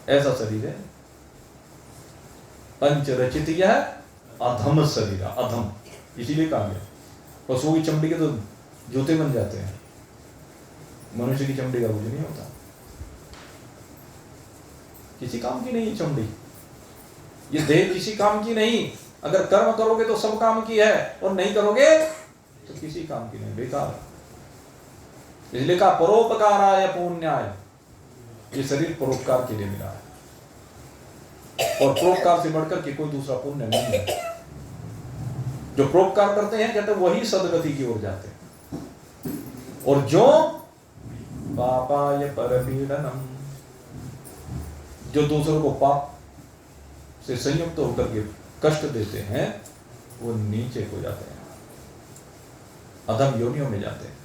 Speaker 1: ऐसा शरीर है। पंचरचित यह अधम शरीर, अधम इसीलिए कहा गया। पशुओं की चमड़ी के तो जूते बन जाते हैं, मनुष्य की चमड़ी का कुछ नहीं होता, किसी काम की नहीं चमड़ी। ये देह किसी काम की नहीं। अगर कर्म करोगे तो सब काम की है, और नहीं करोगे तो किसी काम की नहीं, बेकार। इसलिए कहा परोपकाराय पुण्याय, ये शरीर परोपकार के लिए मिला है, और परोपकार से बढ़कर के कोई दूसरा पुण्य नहीं है। जो परोपकार करते हैं कहते वही सदगति की ओर जाते हैं। और जो पापाय परपीडनम, जो दूसरों को पाप से संयुक्त होकर के कष्ट देते हैं, वो नीचे हो जाते हैं, अधम योनियों में जाते हैं,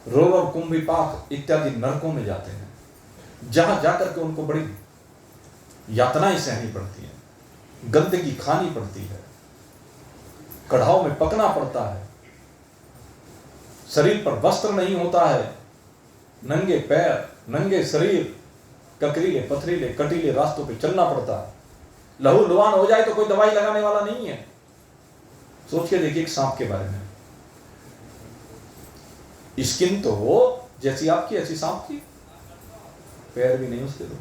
Speaker 1: रोग कुंभिपाक इत्यादि नरकों में जाते हैं, जहां जाकर के उनको बड़ी यातनाएं सहनी पड़ती हैं, गंदगी खानी पड़ती है, कढ़ाव में पकना पड़ता है, शरीर पर वस्त्र नहीं होता है, नंगे पैर, नंगे शरीर, ककरीले पथरीले कटीले रास्तों पे चलना पड़ता है। लहू लुहान हो जाए तो कोई दवाई लगाने वाला नहीं है। सोच के देखिए एक सांप के बारे में, स्किन तो वो जैसी आपकी ऐसी सांप की, पैर भी नहीं उसके। तो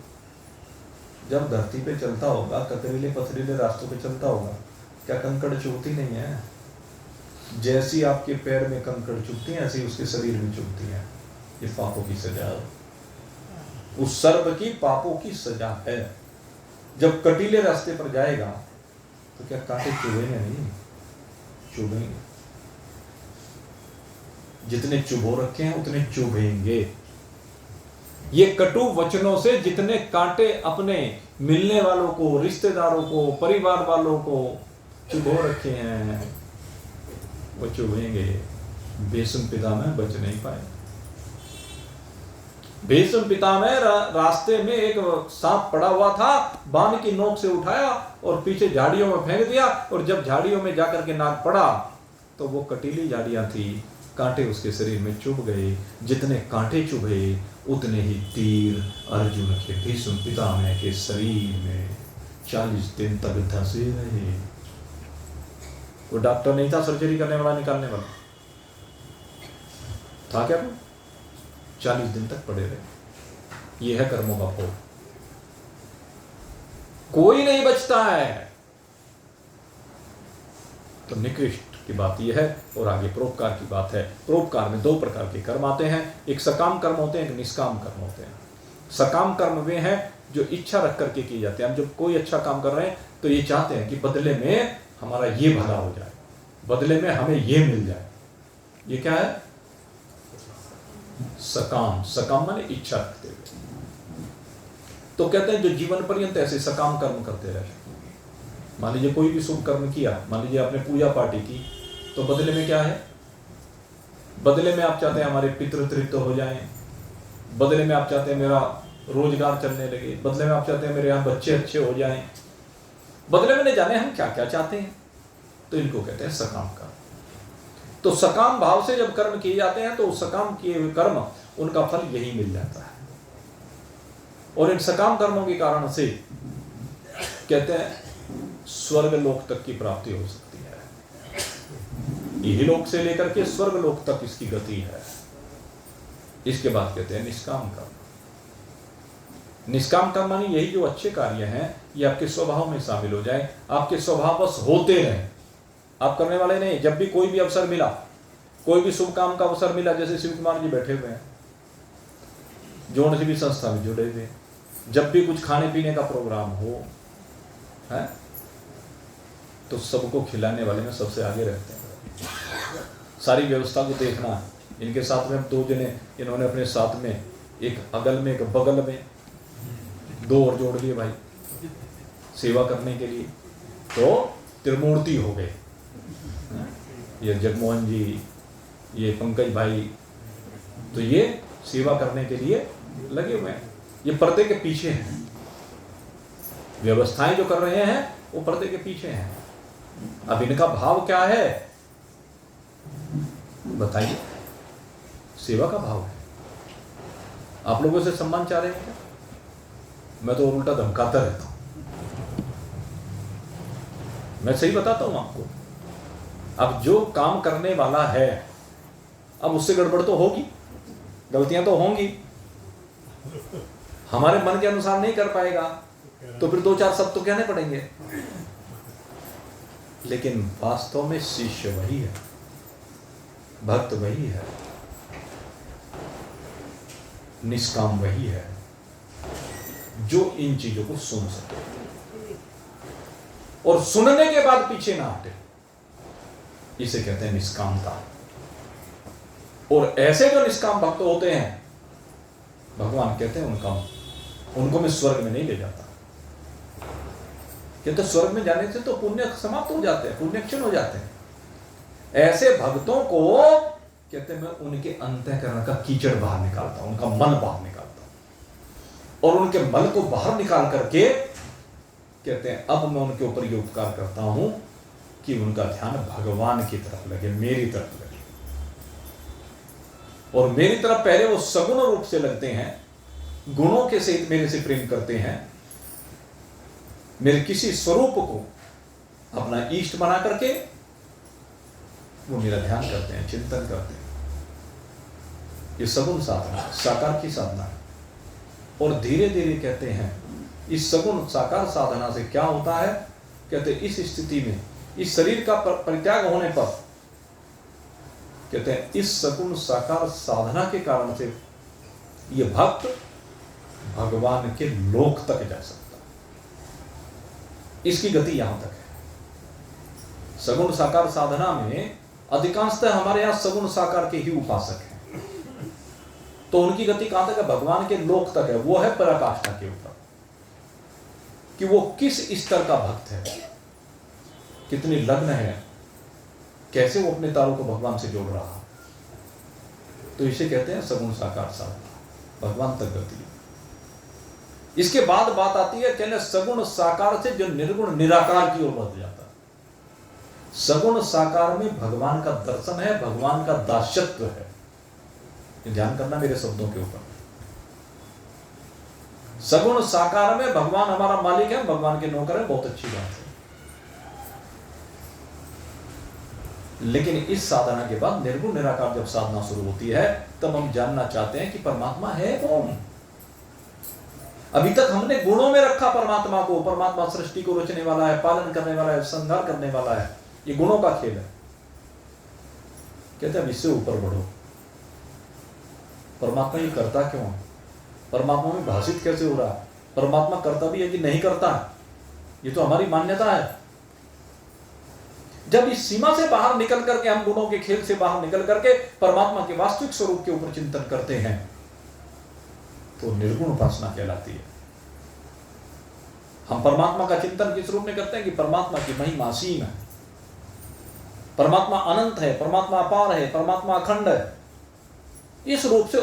Speaker 1: जब धरती पे चलता होगा, ककरीले पथरीले रास्तों पे चलता होगा, क्या कंकड़ चुभती नहीं है? जैसी आपके पैर में कंकड़ चुभती हैं, ऐसी उसके शरीर में चुभती हैं। ये पापों की सजा है, उस सर्प की पापों की सजा है। जब कटीले रास्ते पर जाएगा तो क्या कांटे चुभेंगे? नहीं चुभेंगे, जितने चुभो रखे हैं उतने चुभेंगे। ये कटु वचनों से जितने कांटे अपने मिलने वालों को, रिश्तेदारों को, परिवार वालों को चुभो रखे हैं, वो चुभेंगे, बेसुध पिता में बच नहीं पाए। भीष्म पितामह रास्ते में एक सांप पड़ा हुआ था, बाण की नोक से उठाया और पीछे झाड़ियों में फेंक दिया, और जब झाड़ियों में जाकर के नाक पड़ा तो वो कटीली झाड़ियां थी, कांटे उसके शरीर में चुभ गए। जितने कांटे चुभे उतने ही तीर अर्जुन के भीष्म पितामह के शरीर में 40 दिन तक धंसे रहे। वो डॉक्टर नहीं था सर्जरी करने वाला, निकालने वाला था क्या? वो 40 दिन तक पड़े रहे। ये है कर्मों का फल। कोई नहीं बचता है। तो निकृष्ट की बात यह है। और आगे परोपकार की बात है। परोपकार में 2 प्रकार के कर्म आते हैं, एक सकाम कर्म होते हैं, एक निष्काम कर्म होते हैं। सकाम कर्म वे हैं जो इच्छा रख करके किए जाते हैं। हम जब कोई अच्छा काम कर रहे हैं तो ये चाहते हैं कि बदले में हमारा ये भला हो जाए, बदले में हमें ये मिल जाए। ये क्या है? सकाम। सकाम माने इच्छा रखते हुए। तो कहते हैं जो जीवन पर्यंत ऐसे सकाम कर्म करते रहे। मान लीजिए कोई भी शुभ कर्म किया, मान लीजिए आपने पूजा पाठी की, तो बदले में क्या है? बदले में आप चाहते हैं हमारे पितृ तृप्त हो जाएं, बदले में आप चाहते हैं मेरा रोजगार चलने लगे, बदले में आप चाहते हैं मेरे यहाँ बच्चे अच्छे हो जाएं, बदले में नहीं जाने हम क्या क्या चाहते हैं। तो इनको कहते हैं सकाम कर्म। तो सकाम भाव से जब कर्म किए जाते हैं तो सकाम किए हुए कर्म उनका फल यही मिल जाता है। और इन सकाम कर्मों के कारण से कहते हैं स्वर्ग लोक तक की प्राप्ति हो सकती है। यही लोक से लेकर के स्वर्ग लोक तक इसकी गति है। इसके बाद कहते हैं निष्काम कर्म। निष्काम कर्म मानी यही जो अच्छे कार्य हैं ये आपके स्वभाव में शामिल हो जाए, आपके स्वभाव बस होते रहें, आप करने वाले नहीं। जब भी कोई भी अवसर मिला, कोई भी शुभ काम का अवसर मिला, जैसे शिव कुमार जी बैठे हुए हैं, जोड़ से भी संस्था में जुड़े हुए, जब भी कुछ खाने पीने का प्रोग्राम हो है तो सबको खिलाने वाले में सबसे आगे रहते हैं। सारी व्यवस्था को देखना, इनके साथ में 2 जने इन्होंने अपने साथ में, एक अगल में एक बगल में, 2 और जोड़ लिए भाई सेवा करने के लिए, तो त्रिमूर्ति हो गए। ये जगमोहन जी, ये पंकज भाई, तो ये सेवा करने के लिए लगे हुए हैं। ये पर्दे के पीछे हैं, व्यवस्थाएं जो कर रहे हैं वो पर्दे के पीछे हैं। अब इनका भाव क्या है बताइए? सेवा का भाव है। आप लोगों से सम्मान चाह रहे हैं क्या? मैं तो उल्टा धमकाता रहता हूं। मैं सही बताता हूं आपको। अब जो काम करने वाला है, अब उससे गड़बड़ तो होगी, गलतियां तो होंगी, हमारे मन के अनुसार नहीं कर पाएगा तो फिर 2-4 शब्द तो कहने पड़ेंगे। लेकिन वास्तव में शिष्य वही है, भक्त वही है, निष्काम वही है जो इन चीजों को सुन सके और सुनने के बाद पीछे ना हटे। इसे कहते हैं निष्कामता। और ऐसे जो निष्काम भक्त होते हैं, भगवान कहते हैं उनको मैं स्वर्ग में नहीं ले जाता। कहते स्वर्ग में जाने से तो पुण्य समाप्त हो जाते हैं, पुण्य क्षीण हो जाते हैं। ऐसे भक्तों को कहते हैं मैं उनके अंतःकरण का कीचड़ बाहर निकालता हूं, उनका मन बाहर निकालता हूं, और उनके मल को बाहर निकाल करके कहते हैं अब मैं उनके ऊपर ये उपकार करता हूं कि उनका ध्यान भगवान की तरफ लगे, मेरी तरफ लगे। और मेरी तरफ पहले वो सगुण रूप से लगते हैं, गुणों के सहित मेरे से प्रेम करते हैं, मेरे किसी स्वरूप को अपना इष्ट बना करके वो मेरा ध्यान करते हैं, चिंतन करते हैं। ये सगुण साधना, साकार की साधना है। और धीरे धीरे कहते हैं इस सगुण साकार साधना से क्या होता है? कहते हैं इस स्थिति में, इस शरीर का परित्याग होने पर, कहते हैं इस सगुण साकार साधना के कारण से ये भक्त भगवान के लोक तक जा सकता है। इसकी गति यहां तक है। सगुण साकार साधना में अधिकांशतः हमारे यहां सगुण साकार के ही उपासक हैं, तो उनकी गति कहां तक है? भगवान के लोक तक है। वो है पराकाष्ठा के ऊपर कि वो किस स्तर का भक्त है, कितनी लग्न है, कैसे वो अपने तारों को भगवान से जोड़ रहा। तो इसे कहते हैं सगुण साकार साधना। भगवान तक गति है। इसके बाद बात आती है, कहने सगुण साकार से जो निर्गुण निराकार की ओर बढ़ जाता है। सगुण साकार में भगवान का दर्शन है, भगवान का दास्यत्व है। ध्यान करना मेरे शब्दों के ऊपर। सगुण साकार में भगवान हमारा मालिक है, भगवान के नौकर है, बहुत अच्छी बात है। लेकिन इस साधना के बाद निर्गुण निराकार जब साधना शुरू होती है, तब हम जानना चाहते हैं कि परमात्मा है कौन। अभी तक हमने गुणों में रखा परमात्मा को। परमात्मा सृष्टि को रचने वाला है, पालन करने वाला है, संहार करने वाला है। ये गुणों का खेल है। कहते हैं इससे ऊपर बढ़ो। परमात्मा ये करता क्यों है? परमात्मा में भाषित कैसे हो रहा है? परमात्मा करता भी है कि नहीं करता है? ये तो हमारी मान्यता है। जब इस सीमा से बाहर निकल करके, हम गुणों के खेल से बाहर निकल करके परमात्मा के वास्तविक स्वरूप के ऊपर चिंतन करते हैं, तो निर्गुण उपासना कहलाती है। हम परमात्मा का चिंतन किस रूप में करते हैं कि परमात्मा की महिमा असीम है, परमात्मा अनंत है, परमात्मा अपार है, परमात्मा अखंड है। इस रूप से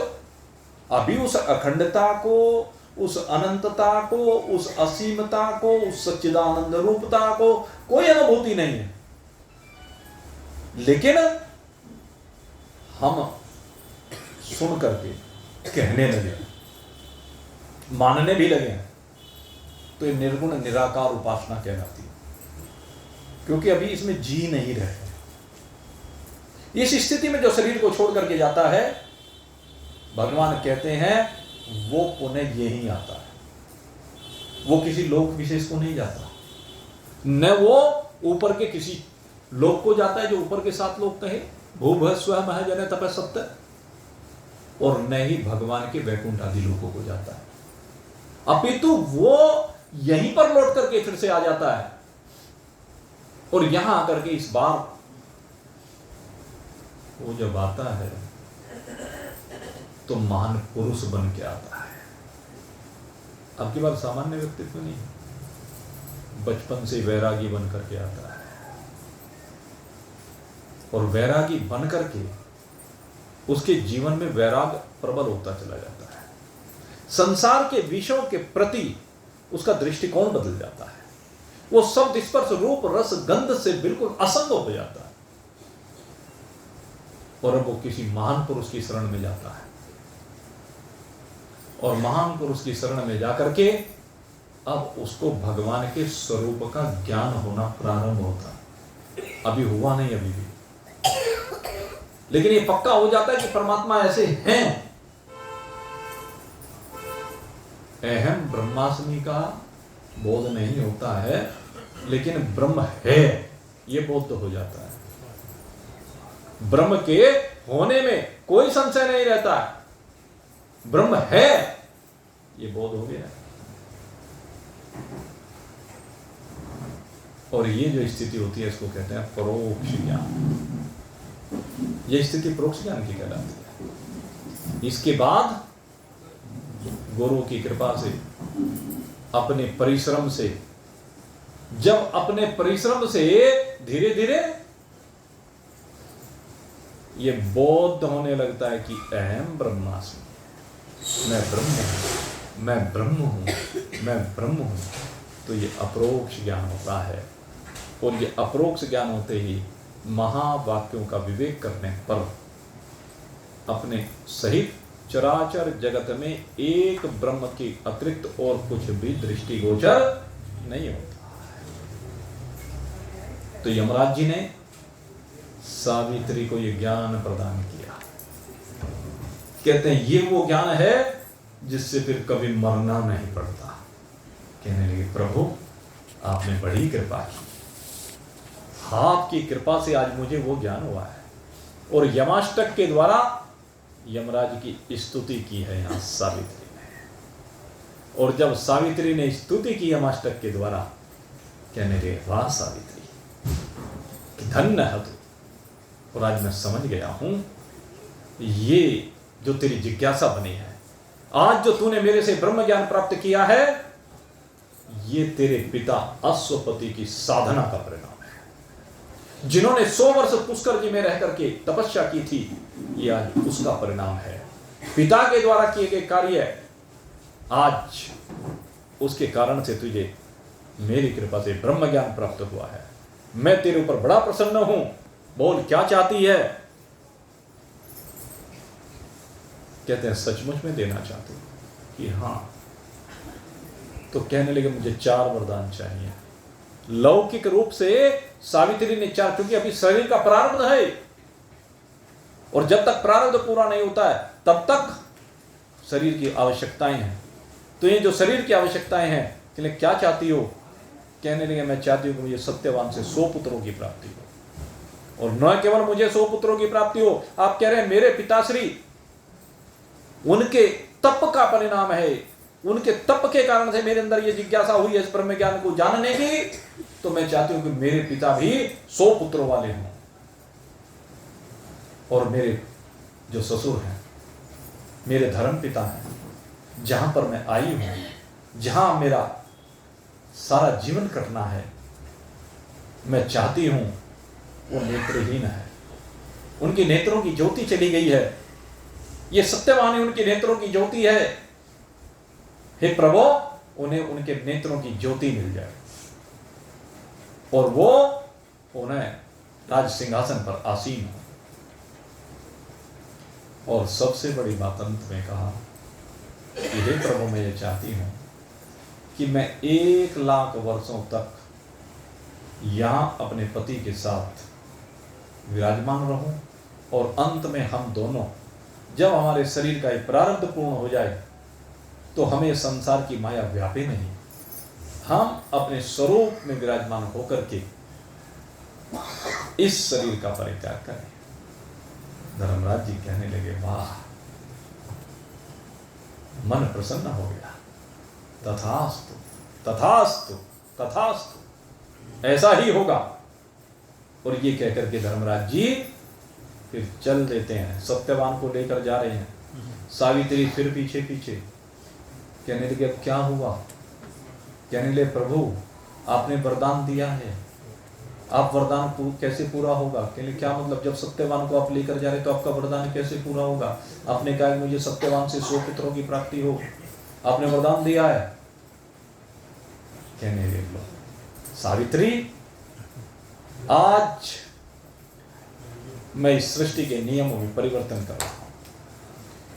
Speaker 1: अभी उस अखंडता को, उस अनंतता को, उस असीमता को, उस सच्चिदानंद रूपता को कोई अनुभूति नहीं है। लेकिन हम सुन करके कहने लगे, मानने भी लगे, तो ये निर्गुण निराकार उपासना कहलाती है। क्योंकि अभी इसमें जी नहीं रहे। इस स्थिति में जो शरीर को छोड़ करके जाता है, भगवान कहते हैं वो पुनः यही आता है। वो किसी लोक विशेष को नहीं जाता, न वो ऊपर के किसी लोक को जाता है जो ऊपर के 7 लोक कहे, भूभ स्वयं है जने तप सत्य, और न ही भगवान के वैकुंठ आदि लोकों को जाता है। अपितु वो यहीं पर लौट करके फिर से आ जाता है, और यहां आकर के इस बार वो जब आता है तो महान पुरुष बन के आता है। अब की बार सामान्य व्यक्तित्व नहीं, बचपन से वैरागी बन करके आता है, और वैरागी बन करके उसके जीवन में वैराग प्रबल होता चला जाता है। संसार के विषयों के प्रति उसका दृष्टिकोण बदल जाता है। वो शब्द स्पर्श रूप रस गंध से बिल्कुल असंग हो जाता है, और अब वो किसी महान पुरुष की शरण में जाता है, और महान पुरुष की शरण में जाकर के अब उसको भगवान के स्वरूप का ज्ञान होना प्रारंभ होता है। अभी हुआ नहीं, अभी भी, लेकिन ये पक्का हो जाता है कि परमात्मा ऐसे हैं। अहम ब्रह्मास्मि का बोध नहीं होता है, लेकिन ब्रह्म है ये बोध तो हो जाता है। ब्रह्म के होने में कोई संशय नहीं रहता है, ब्रह्म है ये बोध हो गया। और ये जो स्थिति होती है इसको कहते हैं परोक्ष ज्ञान। ये स्थिति परोक्ष ज्ञान की कहलाती है। इसके बाद गुरु की कृपा से, अपने परिश्रम से, जब अपने परिश्रम से धीरे धीरे ये बोध होने लगता है कि अहम ब्रह्मास्मि, मैं ब्रह्म हूं, मैं ब्रह्म हूं, मैं ब्रह्म हूं, तो ये अपरोक्ष ज्ञान होता है। और ये अपरोक्ष ज्ञान होते ही महावाक्यों का विवेक करने पर अपने सहित चराचर जगत में एक ब्रह्म के अतिरिक्त और कुछ भी दृष्टिगोचर नहीं होता। तो यमराज जी ने सावित्री को यह ज्ञान प्रदान किया। कहते हैं ये वो ज्ञान है जिससे फिर कभी मरना नहीं पड़ता। कहने लगे प्रभु आपने बड़ी कृपा की, आपकी कृपा से आज मुझे वो ज्ञान हुआ है। और यमाष्टक के द्वारा यमराज की स्तुति की है यहाँ सावित्री ने। और जब सावित्री ने स्तुति की यमाष्टक के द्वारा, कहने लगे वाह सावित्री कि धन्य है तू। और आज मैं समझ गया हूं ये जो तेरी जिज्ञासा बनी है, आज जो तूने मेरे से ब्रह्म ज्ञान प्राप्त किया है, ये तेरे पिता अश्वपति की साधना का परिणाम है। जिन्होंने 100 वर्ष पुष्कर जी में रह करके तपस्या की थी, ये आज उसका परिणाम है। पिता के द्वारा किए गए कार्य आज उसके कारण से तुझे मेरी कृपा से ब्रह्म ज्ञान प्राप्त हुआ है। मैं तेरे ऊपर बड़ा प्रसन्न हूं, बोल क्या चाहती है। कहते हैं सचमुच में देना चाहते हो कि हाँ। तो कहने लगे मुझे 4 वरदान चाहिए। लौकिक रूप से सावित्री ने 4, क्योंकि अभी शरीर का प्रारब्ध है और जब तक प्रारब्ध पूरा नहीं होता है तब तक शरीर की आवश्यकताएं हैं। तो ये जो शरीर की आवश्यकताएं हैं, कि क्या चाहती हो। कहने लगे मैं चाहती हूँ कि मुझे सत्यवान से 100 पुत्रों की प्राप्ति हो, और न केवल मुझे 100 पुत्रों की प्राप्ति हो, आप कह रहे हैं मेरे पिताश्री उनके तप का परिणाम है, उनके तप के कारण से मेरे अंदर ये जिज्ञासा हुई है इस ब्रह्म ज्ञान को जानने की। तो मैं चाहती हूं कि मेरे पिता भी 100 पुत्रों वाले हों, और मेरे जो ससुर हैं, मेरे धर्म पिता हैं, जहां पर मैं आई हूं, जहां मेरा सारा जीवन कटना है, मैं चाहती हूं वो नेत्रहीन है, उनके नेत्रों की ज्योति चली गई है। ये सत्यवानी उनके नेत्रों की ज्योति है। हे प्रभु, उन्हें उनके नेत्रों की ज्योति मिल जाए और वो उन्हें राज सिंहासन पर आसीन हो। और सबसे बड़ी बात अंत में कहा कि हे प्रभु, मैं ये चाहती हूं कि मैं 1 लाख वर्षों तक यहां अपने पति के साथ विराजमान रहूं, और अंत में हम दोनों जब हमारे शरीर का एक प्रारब्ध पूर्ण हो जाए तो हमें संसार की माया व्यापे नहीं, हम अपने स्वरूप में विराजमान होकर के इस शरीर का परित्याग करें। धर्मराज जी कहने लगे वाह, मन प्रसन्न हो गया। तथास्तु तथास्तु तथास्तु, ऐसा ही होगा। और ये कहकर के धर्मराज जी फिर चल देते हैं, सत्यवान को लेकर जा रहे हैं। सावित्री फिर पीछे पीछे। कहने लगे अब क्या हुआ। कहने लगे प्रभु आपने वरदान दिया है, आप वरदान कैसे पूरा होगा। कहने क्या मतलब, जब सत्यवान को आप लेकर जा रहे तो आपका वरदान कैसे पूरा होगा। आपने कहा मुझे सत्यवान से 100 पुत्रों की प्राप्ति हो, आपने वरदान दिया है। कहने लगे सावित्री, आज मैं इस सृष्टि के नियमों में परिवर्तन कर रहा हूं,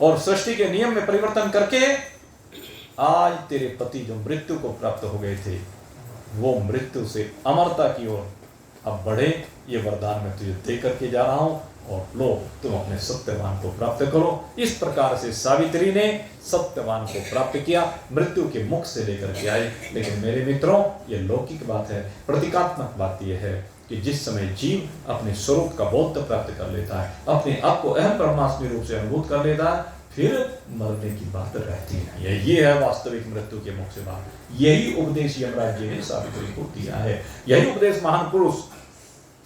Speaker 1: और सृष्टि के नियम में परिवर्तन करके आज तेरे पति जो मृत्यु को प्राप्त हो गए थे, वो मृत्यु से अमरता की ओर अब बढ़े। ये वरदान मैं तुझे दे करके जा रहा हूं, और लो तुम अपने सत्यवान को प्राप्त करो। इस प्रकार से सावित्री ने सत्यवान को प्राप्त किया, मृत्यु के मुख से लेकर के आए। लेकिन मेरे मित्रों, ये लौकिक बात है। प्रतीकात्मक बात यह है कि जिस समय जीव अपने स्वरूप का बोध प्राप्त कर लेता है, अपने आप को अहम ब्रह्मास्मि रूप से अनुभूत कर लेता है, फिर मरने की बात रहती है। ये है वास्तविक मृत्यु के मुख से बात। यही उपदेश यमराज जी ने सावित्री को दिया है। यही उपदेश महान पुरुष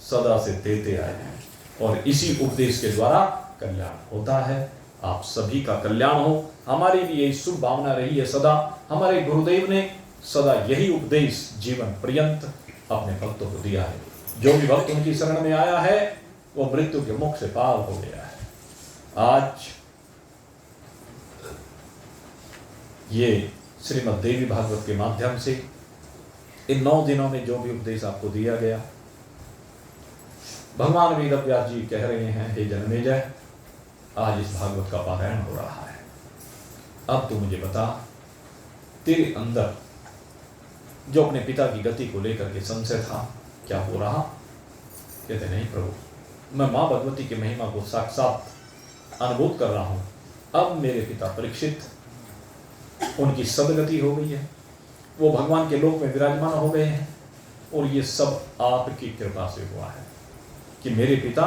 Speaker 1: सदा से देते आए हैं, और इसी उपदेश के द्वारा कल्याण होता है। आप सभी का कल्याण हो, हमारी भी यही शुभ भावना रही है सदा। हमारे गुरुदेव ने सदा यही उपदेश जीवन पर्यंत अपने भक्तों को दिया है। जो भी भक्त उनकी शरण में आया है वो मृत्यु के मुख से पार हो गया है। आज ये श्रीमद् देवी भागवत के माध्यम से इन 9 दिनों में जो भी उपदेश आपको दिया गया, भगवान वेदव्यास जी कह रहे हैं हे जन्मेजय, आज इस भागवत का पारायण हो रहा है। अब तू मुझे बता, तेरे अंदर जो अपने पिता की गति को लेकर के संशय था, क्या हो रहा। कहते नहीं प्रभु, मैं मां भगवती की महिमा को साक्षात अनुभूत कर रहा हूं। अब मेरे पिता परीक्षित, उनकी सदगति हो गई है, वो भगवान के लोक में विराजमान हो गए हैं, और ये सब आपकी कृपा से हुआ है कि मेरे पिता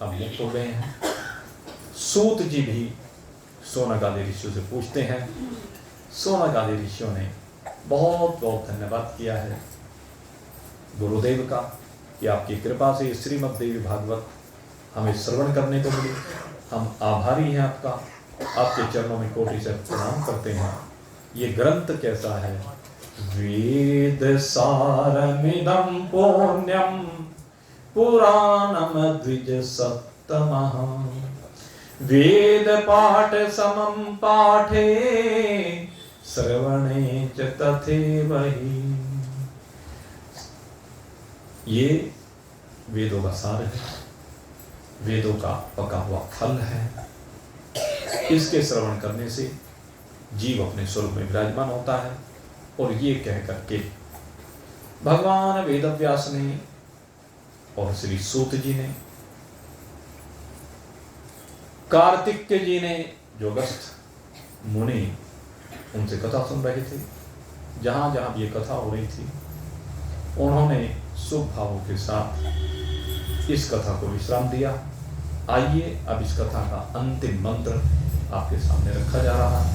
Speaker 1: अब मुक्त हो गए हैं। सूत जी भी सोनक आदि ऋषियों से पूछते हैं। सोनक आदि ऋषियों ने बहुत बहुत धन्यवाद किया है गुरुदेव का कि आपकी कृपा से श्रीमद् देवी भागवत हमें श्रवण करने को मिली। हम आभारी हैं आपका, आपके चरणों में कोटि से प्रणाम करते हैं। ये ग्रंथ कैसा है। वेद सारमिदं पुण्यम पुराणम द्विज सप्तमः वेद पाठ समं पाठे श्रवणे च तथैव हि। ये वेदों का सार है, वेदों का पका हुआ फल है। इसके श्रवण करने से जीव अपने स्वरूप में विराजमान होता है। और ये कह करके भगवान वेदव्यास ने और श्री सूत जी ने, कार्तिकेय जी ने, जो अगस्त्य मुनि उनसे कथा सुन रहे थे, जहां जहां ये कथा हो रही थी, उन्होंने शुभ भावों के साथ इस कथा को विश्राम दिया। आइए अब इस कथा का अंतिम मंत्र आपके सामने रखा जा रहा है।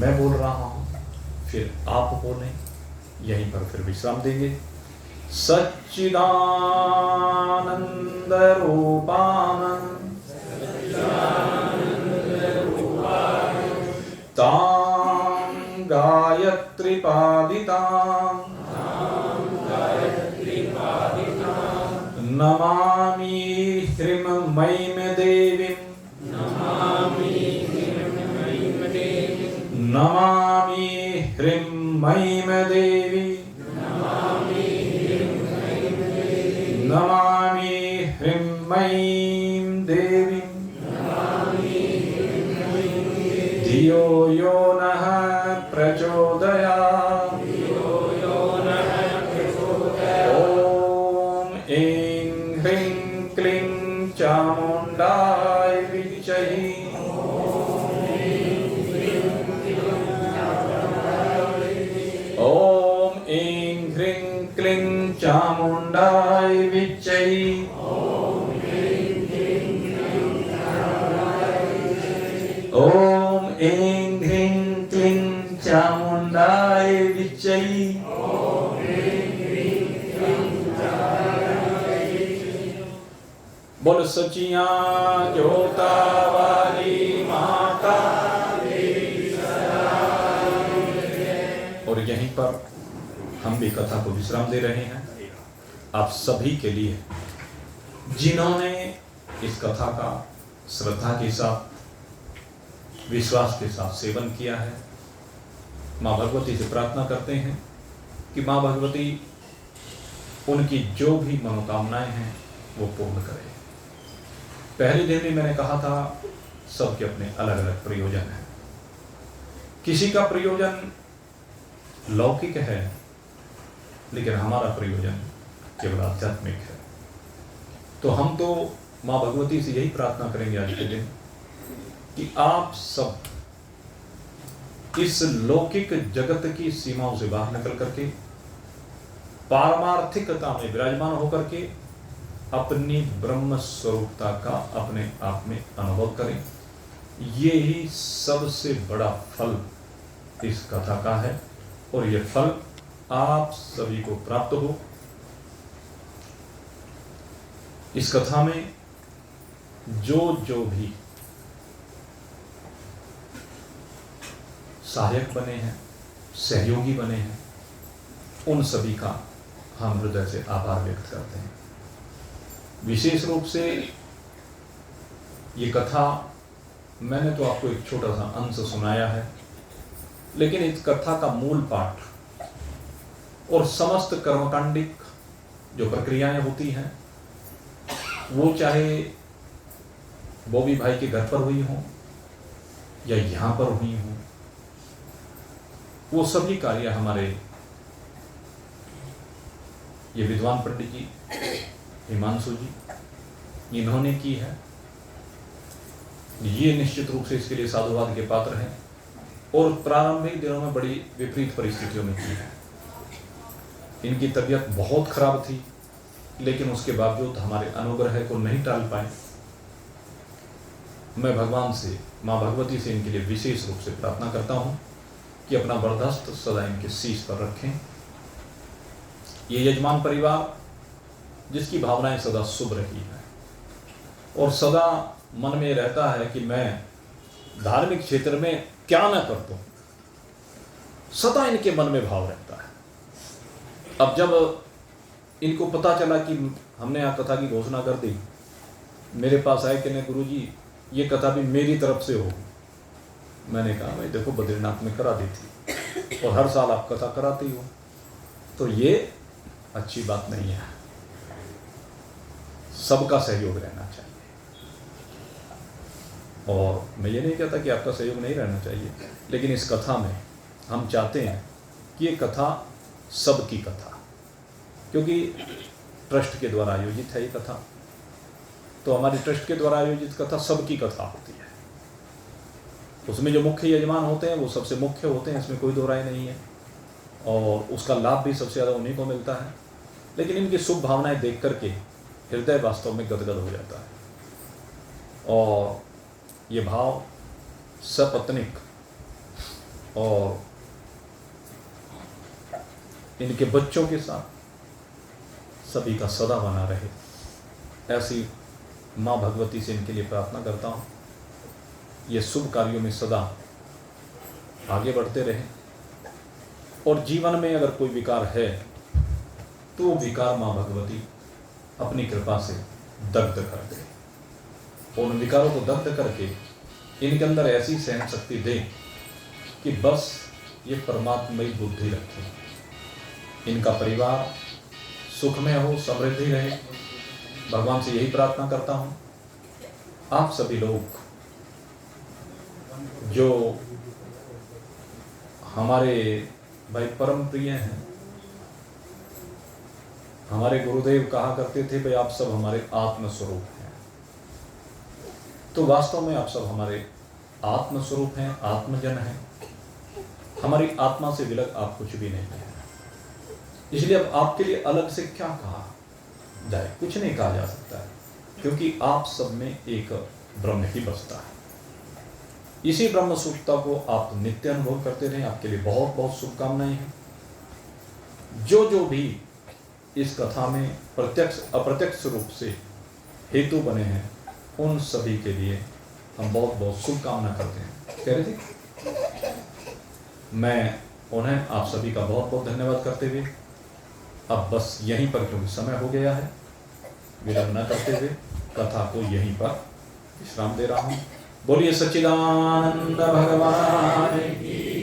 Speaker 1: मैं बोल रहा हूं, फिर आप बोलें, यहीं पर फिर विश्राम देंगे। सच्चिदानंद रूपान तां गायत्री पादितां नमामि ह्रीं देवीं नमामि ह्रीं देवी नमामि ह्रीं देवी धियो यो नः प्रचोदयात् ॐ ऐं ह्रीं क्लीं चामुण्डाय विच्महे ॐ ऐं ह्रीं क्लीं चामुण्डाय विच्महे ॐ ऐं ह्रीं क्लीं चामुण्डाय विच्महे। बोल सचिया जोता वाली माता। और यहीं पर हम भी कथा को विश्राम दे रहे हैं आप सभी के लिए, जिन्होंने इस कथा का श्रद्धा के साथ, विश्वास के साथ सेवन किया है। माँ भगवती से प्रार्थना करते हैं कि माँ भगवती उनकी जो भी मनोकामनाएं हैं वो पूर्ण करें। पहले दिन भी मैंने कहा था, सबके अपने अलग अलग प्रयोजन हैं। किसी का प्रयोजन लौकिक है, लेकिन हमारा प्रयोजन केवल आध्यात्मिक है। तो हम तो माँ भगवती से यही प्रार्थना करेंगे आज के दिन कि आप सब इस लौकिक जगत की सीमाओं से बाहर निकल करके पारमार्थिकता में विराजमान होकर के अपनी ब्रह्म स्वरूपता का अपने आप में अनुभव करें। ये ही सबसे बड़ा फल इस कथा का है और ये फल आप सभी को प्राप्त हो। इस कथा में जो भी सहायक बने हैं, सहयोगी बने हैं, उन सभी का हम हृदय से आभार व्यक्त करते हैं। विशेष रूप से ये कथा मैंने तो आपको एक छोटा सा अंश सुनाया है, लेकिन इस कथा का मूल पाठ और समस्त कर्मकांडिक जो प्रक्रियाएं होती हैं, वो चाहे बॉबी भाई के घर पर हुई हो या यहाँ पर हुई हो, वो सभी कार्य हमारे ये विद्वान पंडित जी हिमांशु जी इन्होंने की है। ये निश्चित रूप से इसके लिए साधुवाद के पात्र हैं और प्रारंभिक दिनों में बड़ी विपरीत परिस्थितियों में की है। इनकी तबीयत बहुत खराब थी, लेकिन उसके बावजूद हमारे अनुग्रह को नहीं टाल पाए। मैं भगवान से, माँ भगवती से इनके लिए विशेष रूप से प्रार्थना करता हूँ कि अपना बर्दाश्त सदा इनके शीश पर रखें। ये यजमान परिवार जिसकी भावनाएं सदा शुभ रही है और सदा मन में रहता है कि मैं धार्मिक क्षेत्र में क्या न कर दूं, सदा इनके मन में भाव रहता है। अब जब इनको पता चला कि हमने यहाँ कथा की घोषणा कर दी, मेरे पास आए कि नहीं गुरुजी, ये कथा भी मेरी तरफ से होगी। मैंने कहा भाई देखो बद्रीनाथ में करा दी थी और हर साल आप कथा कराती हो, तो ये अच्छी बात नहीं है। सबका सहयोग रहना चाहिए। और मैं ये नहीं कहता कि आपका सहयोग नहीं रहना चाहिए, लेकिन इस कथा में हम चाहते हैं कि ये कथा सबकी कथा, क्योंकि ट्रस्ट के द्वारा आयोजित है ये कथा, तो हमारी ट्रस्ट के द्वारा आयोजित कथा सबकी कथा होती है। उसमें जो मुख्य यजमान होते हैं वो सबसे मुख्य होते हैं, इसमें कोई दो राय नहीं है, और उसका लाभ भी सबसे ज़्यादा उन्हीं को मिलता है। लेकिन इनकी शुभ भावनाएं देख करके हृदय वास्तव में गदगद हो जाता है, और ये भाव सपत्निक और इनके बच्चों के साथ सभी का सदा बना रहे, ऐसी माँ भगवती से इनके लिए प्रार्थना करता हूँ। ये शुभ कार्यों में सदा आगे बढ़ते रहें, और जीवन में अगर कोई विकार है तो वो विकार माँ भगवती अपनी कृपा से दग्ध कर दे। उन विकारों को दग्ध करके इनके अंदर ऐसी सहन शक्ति दे कि बस ये परमात्मयी बुद्धि रखे, इनका परिवार सुखमय हो, समृद्धि रहे। भगवान से यही प्रार्थना करता हूँ। आप सभी लोग जो हमारे भाई परम प्रिय हैं, हमारे गुरुदेव कहा करते थे भाई आप सब हमारे आत्मस्वरूप हैं, तो वास्तव में आप सब हमारे आत्मस्वरूप हैं, आत्मजन हैं। हमारी आत्मा से विलग आप कुछ भी नहीं है, इसलिए अब आपके लिए अलग से क्या कहा जाए, कुछ नहीं कहा जा सकता है, क्योंकि आप सब में एक ब्रह्म ही बसता है। इसी ब्रह्म सुखता को आप नित्य अनुभव करते रहें। आपके लिए बहुत बहुत शुभकामनाएं हैं। जो जो भी इस कथा में प्रत्यक्ष अप्रत्यक्ष रूप से हेतु बने हैं, उन सभी के लिए हम बहुत बहुत शुभकामना करते हैं। कह रहे थे, मैं उन्हें आप सभी का बहुत बहुत धन्यवाद करते हुए अब बस यहीं पर, क्योंकि समय हो गया है, विलंब न करते हुए कथा को यहीं पर विश्राम दे रहा हूँ। बोलिए सच्चिदानंद भगवान की।